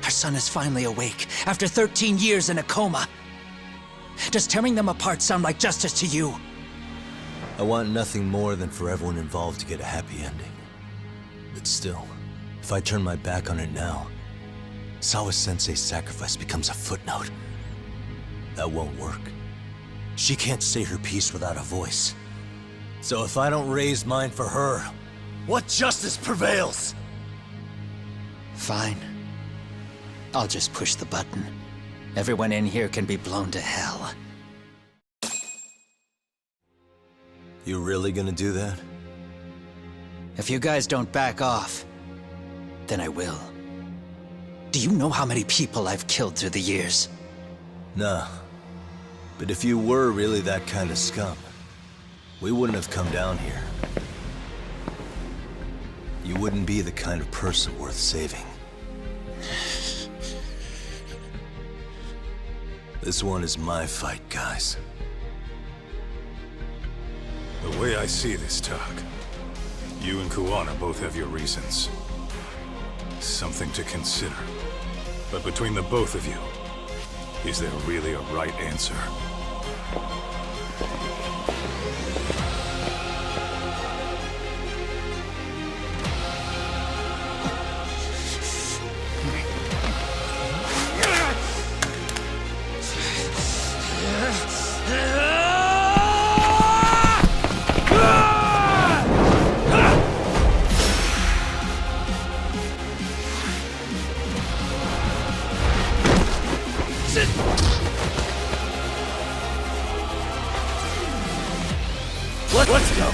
Her son is finally awake, after 13 years in a coma. Does tearing them apart sound like justice to you? I want nothing more than for everyone involved to get a happy ending. But still, if I turn my back on it now, Sawa-sensei's sacrifice becomes a footnote. That won't work. She can't say her piece without a voice. So if I don't raise mine for her, what justice prevails? Fine. I'll just push the button. Everyone in here can be blown to hell. You really gonna do that? If you guys don't back off, then I will. Do you know how many people I've killed through the years? Nah. But if you were really that kind of scum, we wouldn't have come down here. You wouldn't be the kind of person worth saving. This one is my fight, guys. The way I see this, Tak, you and Kuwana both have your reasons. Something to consider. But between the both of you, is there really a right answer? Let's go!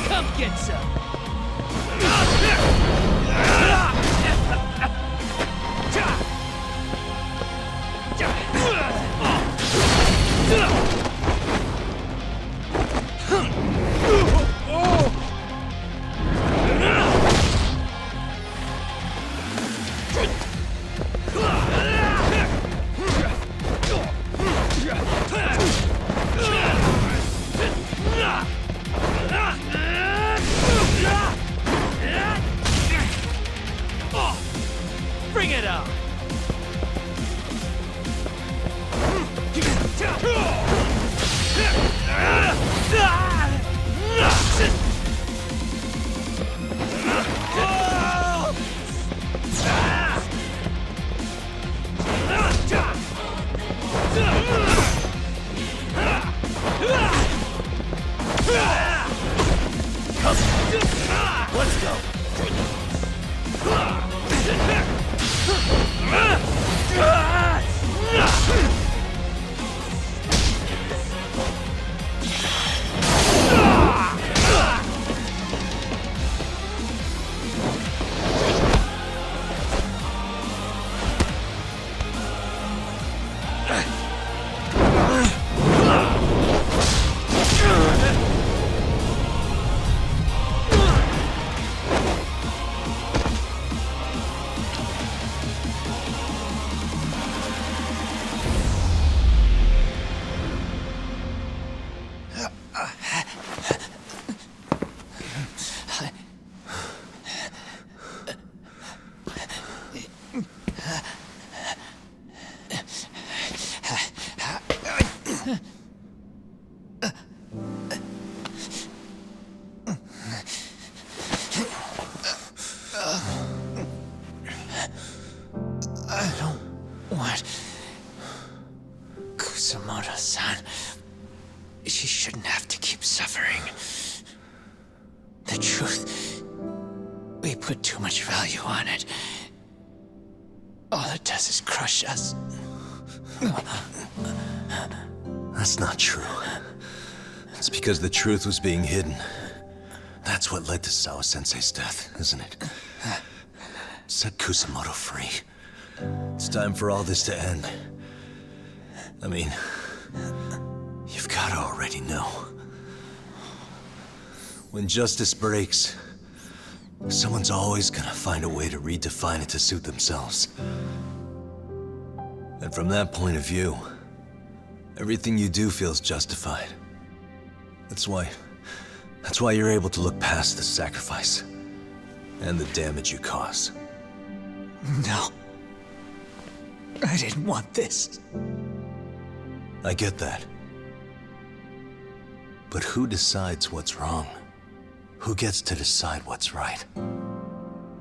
Come get some! Bring it on! Let's go. I don't want Kusamoto-san. She shouldn't have to keep suffering. The truth, we put too much value on it. All it does is crush us. That's not true. It's because the truth was being hidden. That's what led to Sawa-sensei's death, isn't it? Set Kusamoto free. It's time for all this to end. I mean, you've got to already know. When justice breaks, someone's always gonna find a way to redefine it to suit themselves. And from that point of view, everything you do feels justified. That's why you're able to look past the sacrifice and the damage you cause. No. I didn't want this. I get that. But who decides what's wrong? Who gets to decide what's right?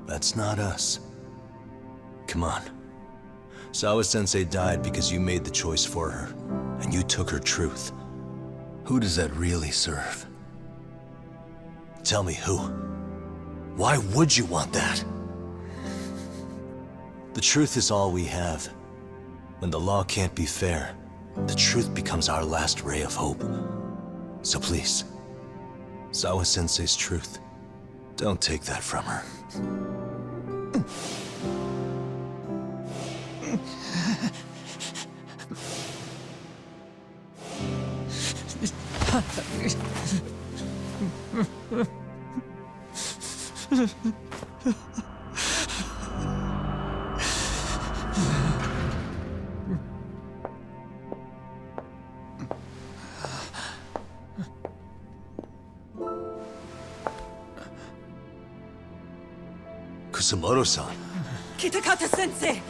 That's not us. Come on. Sawa-sensei died because you made the choice for her, and you took her truth. Who does that really serve? Tell me who. Why would you want that? The truth is all we have. When the law can't be fair, the truth becomes our last ray of hope. So please, Sawa-sensei's truth, don't take that from her. Kusamoto-san. Kitakata-sensei!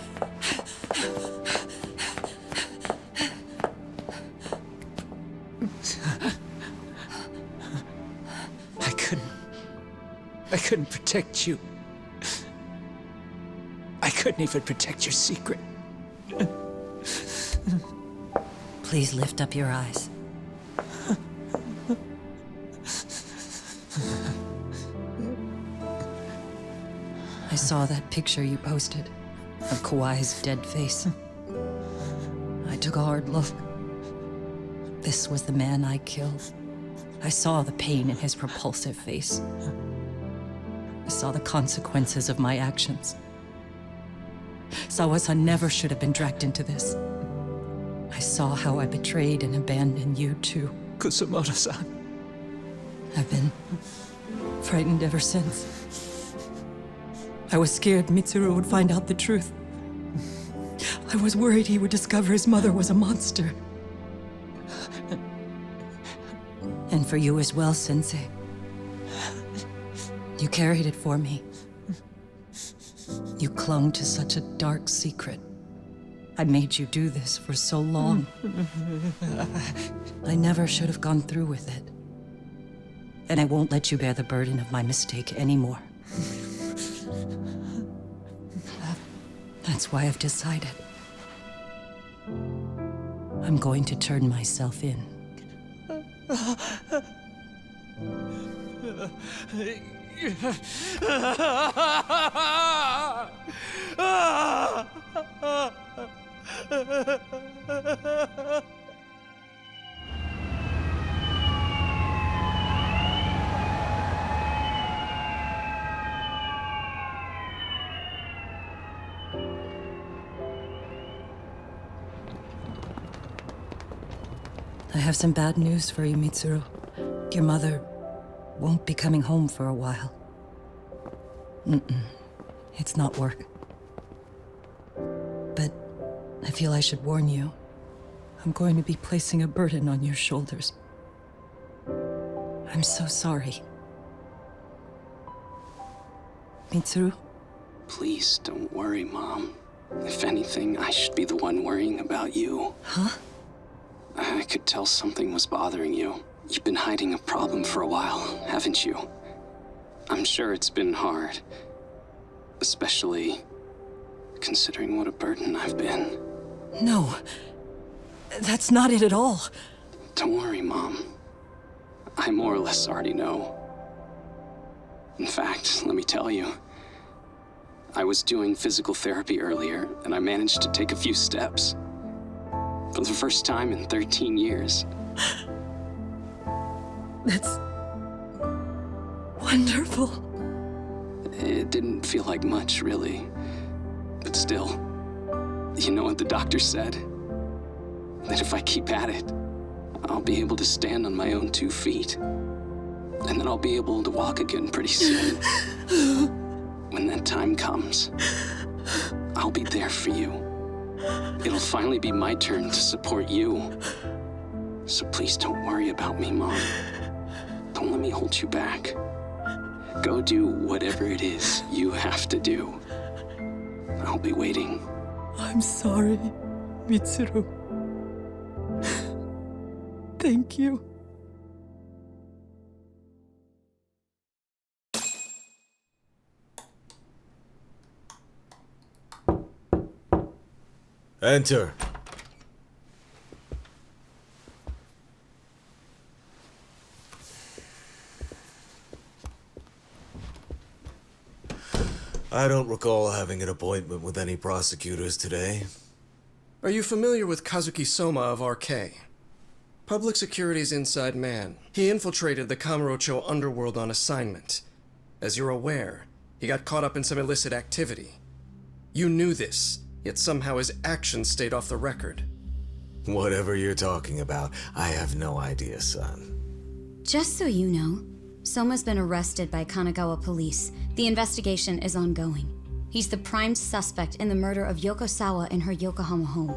I couldn't protect you. I couldn't even protect your secret. Please lift up your eyes. I saw that picture you posted of Kawai's dead face. I took a hard look. This was the man I killed. I saw the pain in his repulsive face. I saw the consequences of my actions. Sawa-san never should have been dragged into this. I saw how I betrayed and abandoned you too. Kusamoto-san. I've been frightened ever since. I was scared Mitsuru would find out the truth. I was worried he would discover his mother was a monster. And for you as well, Sensei. You carried it for me. You clung to such a dark secret. I made you do this for so long. I never should have gone through with it. And I won't let you bear the burden of my mistake anymore. That's why I've decided. I'm going to turn myself in. I have some bad news for you, Mitsuru. Your mother won't be coming home for a while. It's not work. But I feel I should warn you. I'm going to be placing a burden on your shoulders. I'm so sorry. Mitsuru? Please don't worry, Mom. If anything, I should be the one worrying about you. Huh? I could tell something was bothering you. You've been hiding a problem for a while, haven't you? I'm sure it's been hard. Especially considering what a burden I've been. No. That's not it at all. Don't worry, Mom. I more or less already know. In fact, let me tell you. I was doing physical therapy earlier, and I managed to take a few steps. For the first time in 13 years. That's wonderful. It didn't feel like much, really. But still, you know what the doctor said? That if I keep at it, I'll be able to stand on my own 2 feet. And then I'll be able to walk again pretty soon. When that time comes, I'll be there for you. It'll finally be my turn to support you. So please don't worry about me, Mom. Don't let me hold you back. Go do whatever it is you have to do. I'll be waiting. I'm sorry, Mitsuru. Thank you. Enter. I don't recall having an appointment with any prosecutors today. Are you familiar with Kazuki Soma of RK? Public Security's inside man. He infiltrated the Kamurocho underworld on assignment. As you're aware, he got caught up in some illicit activity. You knew this, yet somehow his actions stayed off the record. Whatever you're talking about, I have no idea, son. Just so you know, Soma's been arrested by Kanagawa police. The investigation is ongoing. He's the prime suspect in the murder of Yoko Sawa in her Yokohama home.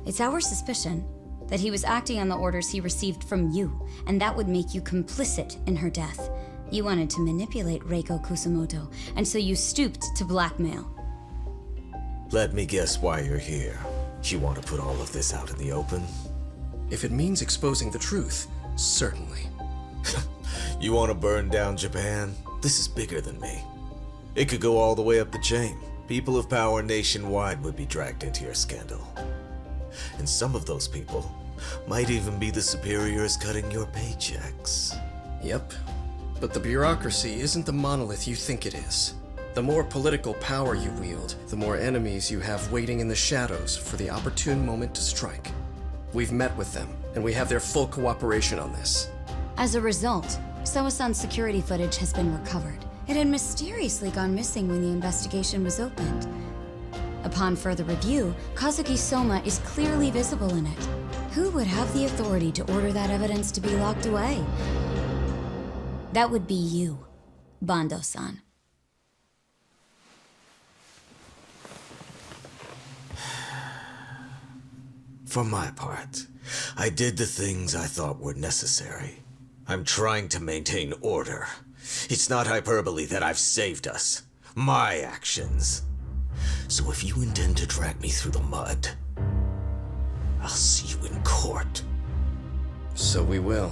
It's our suspicion that he was acting on the orders he received from you, and that would make you complicit in her death. You wanted to manipulate Reiko Kusumoto, and so you stooped to blackmail. Let me guess why you're here. You want to put all of this out in the open? If it means exposing the truth, certainly. You want to burn down Japan? This is bigger than me. It could go all the way up the chain. People of power nationwide would be dragged into your scandal. And some of those people might even be the superiors cutting your paychecks. Yep. But the bureaucracy isn't the monolith you think it is. The more political power you wield, the more enemies you have waiting in the shadows for the opportune moment to strike. We've met with them, and we have their full cooperation on this. As a result, Soa-san's security footage has been recovered. It had mysteriously gone missing when the investigation was opened. Upon further review, Kazuki Soma is clearly visible in it. Who would have the authority to order that evidence to be locked away? That would be you, Bando-san. For my part, I did the things I thought were necessary. I'm trying to maintain order. It's not hyperbole that I've saved us. My actions. So if you intend to drag me through the mud, I'll see you in court. So we will.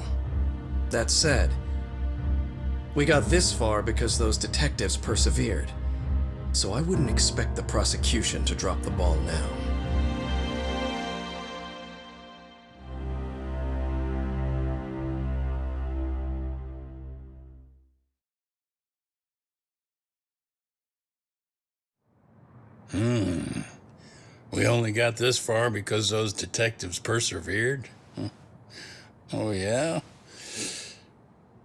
That said, we got this far because those detectives persevered. So I wouldn't expect the prosecution to drop the ball now. We only got this far because those detectives persevered? Huh. Oh, yeah?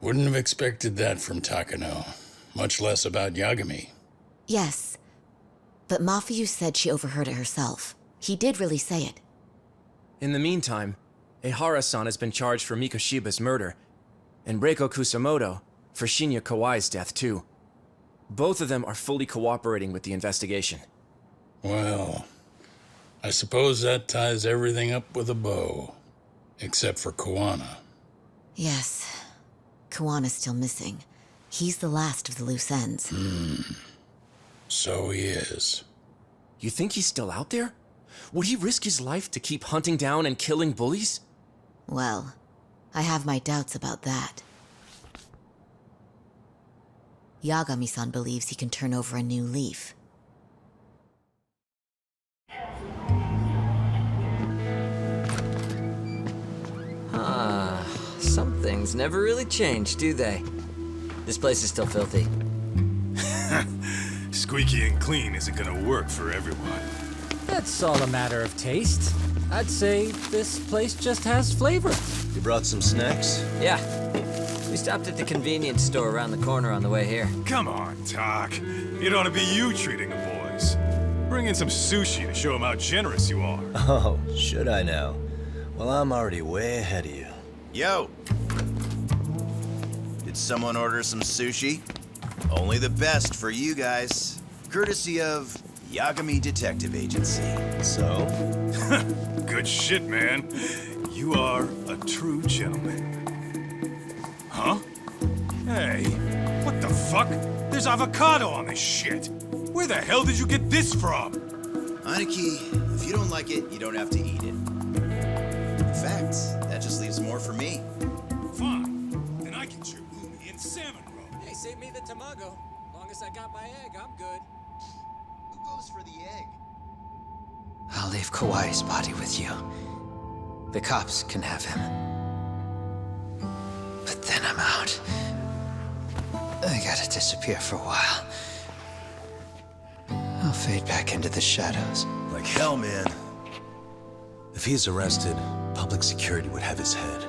Wouldn't have expected that from Takano, much less about Yagami. Yes, but Mafuyu said she overheard it herself. He did really say it. In the meantime, Ehara-san has been charged for Mikoshiba's murder, and Reiko Kusamoto for Shinya Kawai's death too. Both of them are fully cooperating with the investigation. Well, I suppose that ties everything up with a bow. Except for Kuwana. Yes. Kuwana's still missing. He's the last of the loose ends. So he is. You think he's still out there? Would he risk his life to keep hunting down and killing bullies? Well, I have my doubts about that. Yagami-san believes he can turn over a new leaf. Some things never really change, do they? This place is still filthy. Squeaky and clean isn't gonna work for everyone. That's all a matter of taste. I'd say this place just has flavor. You brought some snacks? Yeah. We stopped at the convenience store around the corner on the way here. Come on, Doc. It ought to be you treating the boys. Bring in some sushi to show them how generous you are. Oh, should I now? Well, I'm already way ahead of you. Yo! Did someone order some sushi? Only the best for you guys. Courtesy of Yagami Detective Agency. So? Good shit, man. You are a true gentleman. Huh? Hey, what the fuck? There's avocado on this shit. Where the hell did you get this from? Aniki, if you don't like it, you don't have to eat it. In fact, that just leaves more for me. Fine. Then I get your umi and salmon roll. Hey, save me the tamago. Long as I got my egg, I'm good. Who goes for the egg? I'll leave Kawai's body with you. The cops can have him. But then I'm out. I gotta disappear for a while. I'll fade back into the shadows. Like hell, man. If he's arrested, public security would have his head.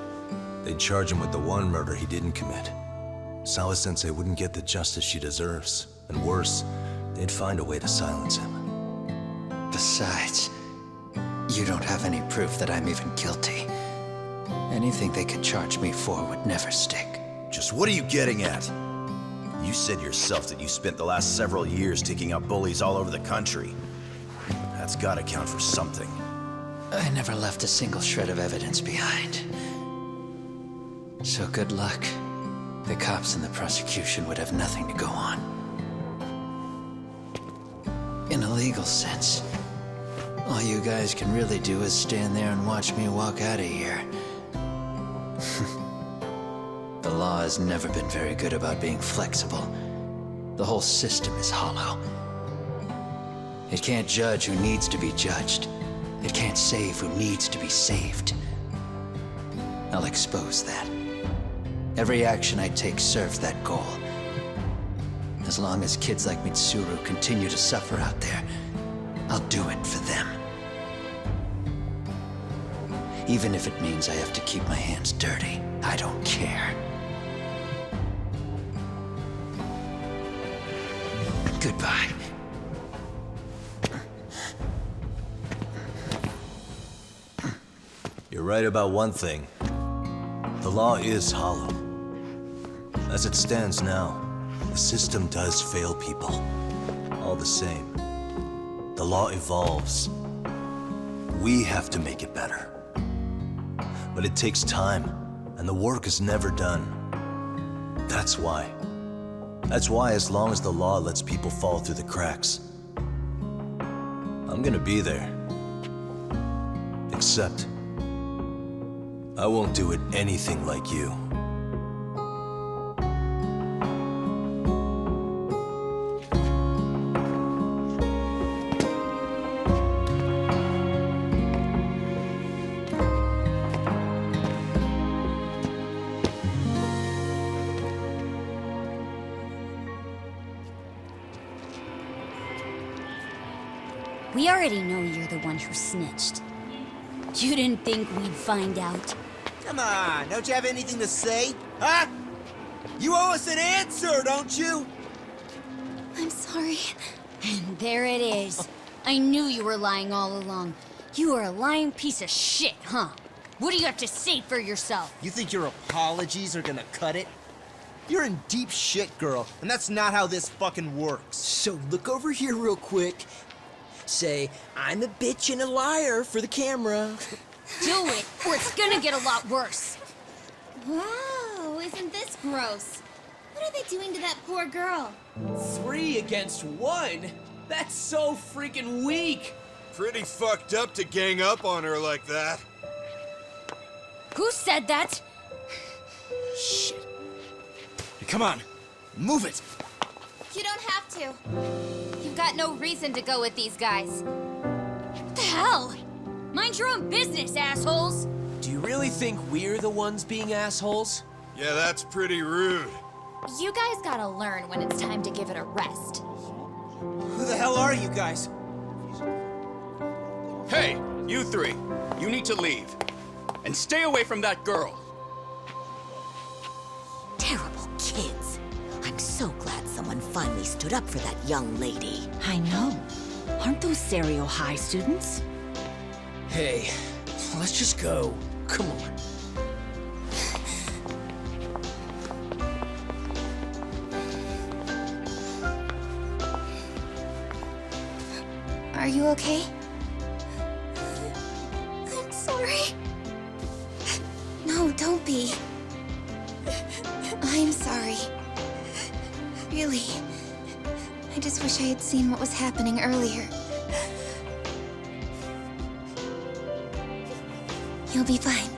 They'd charge him with the one murder he didn't commit. Sawa-sensei wouldn't get the justice she deserves. And worse, they'd find a way to silence him. Besides, you don't have any proof that I'm even guilty. Anything they could charge me for would never stick. Just what are you getting at? You said yourself that you spent the last several years taking out bullies all over the country. That's gotta count for something. I never left a single shred of evidence behind. So good luck. The cops and the prosecution would have nothing to go on. In a legal sense, all you guys can really do is stand there and watch me walk out of here. The law has never been very good about being flexible. The whole system is hollow. It can't judge who needs to be judged. It can't save who needs to be saved. I'll expose that. Every action I take serves that goal. As long as kids like Mitsuru continue to suffer out there, I'll do it for them. Even if it means I have to keep my hands dirty, I don't care. Goodbye. You're right about one thing. The law is hollow. As it stands now, the system does fail people. All the same, the law evolves. We have to make it better. But it takes time, and the work is never done. That's why That's why, as long as the law lets people fall through the cracks, I'm gonna be there. Except, I won't do it anything like you. We already know you're the one who snitched. You didn't think we'd find out? Come on, don't you have anything to say? Huh? You owe us an answer, don't you? I'm sorry. And there it is. I knew you were lying all along. You are a lying piece of shit, huh? What do you have to say for yourself? You think your apologies are gonna cut it? You're in deep shit, girl, and that's not how this fucking works. So look over here real quick. Say, I'm a bitch and a liar for the camera. Do it, or it's gonna get a lot worse. Wow, isn't this gross? What are they doing to that poor girl? 3 against 1? That's so freaking weak! Pretty fucked up to gang up on her like that. Who said that? Shit. Hey, come on, move it. You don't have to. You've got no reason to go with these guys. What the hell? Mind your own business, assholes! Do you really think we're the ones being assholes? Yeah, that's pretty rude. You guys gotta learn when it's time to give it a rest. Who the hell are you guys? Hey, you 3. You need to leave. And stay away from that girl. Terrible kids. I'm so glad someone finally stood up for that young lady. I know. Aren't those Serio High students? Hey, let's just go. Come on. Are you okay? I'm sorry. No, don't be. I'm sorry. Really. I just wish I had seen what was happening earlier. You'll be fine.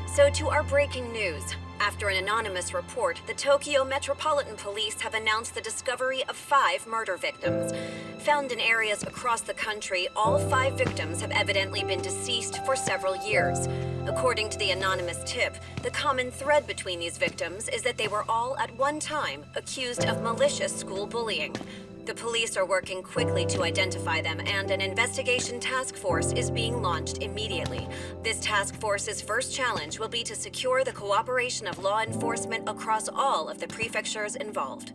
So to our breaking news. After an anonymous report, the Tokyo Metropolitan Police have announced the discovery of 5 murder victims. Found in areas across the country, all 5 victims have evidently been deceased for several years. According to the anonymous tip, the common thread between these victims is that they were all at one time accused of malicious school bullying. The police are working quickly to identify them, and an investigation task force is being launched immediately. This task force's first challenge will be to secure the cooperation of law enforcement across all of the prefectures involved.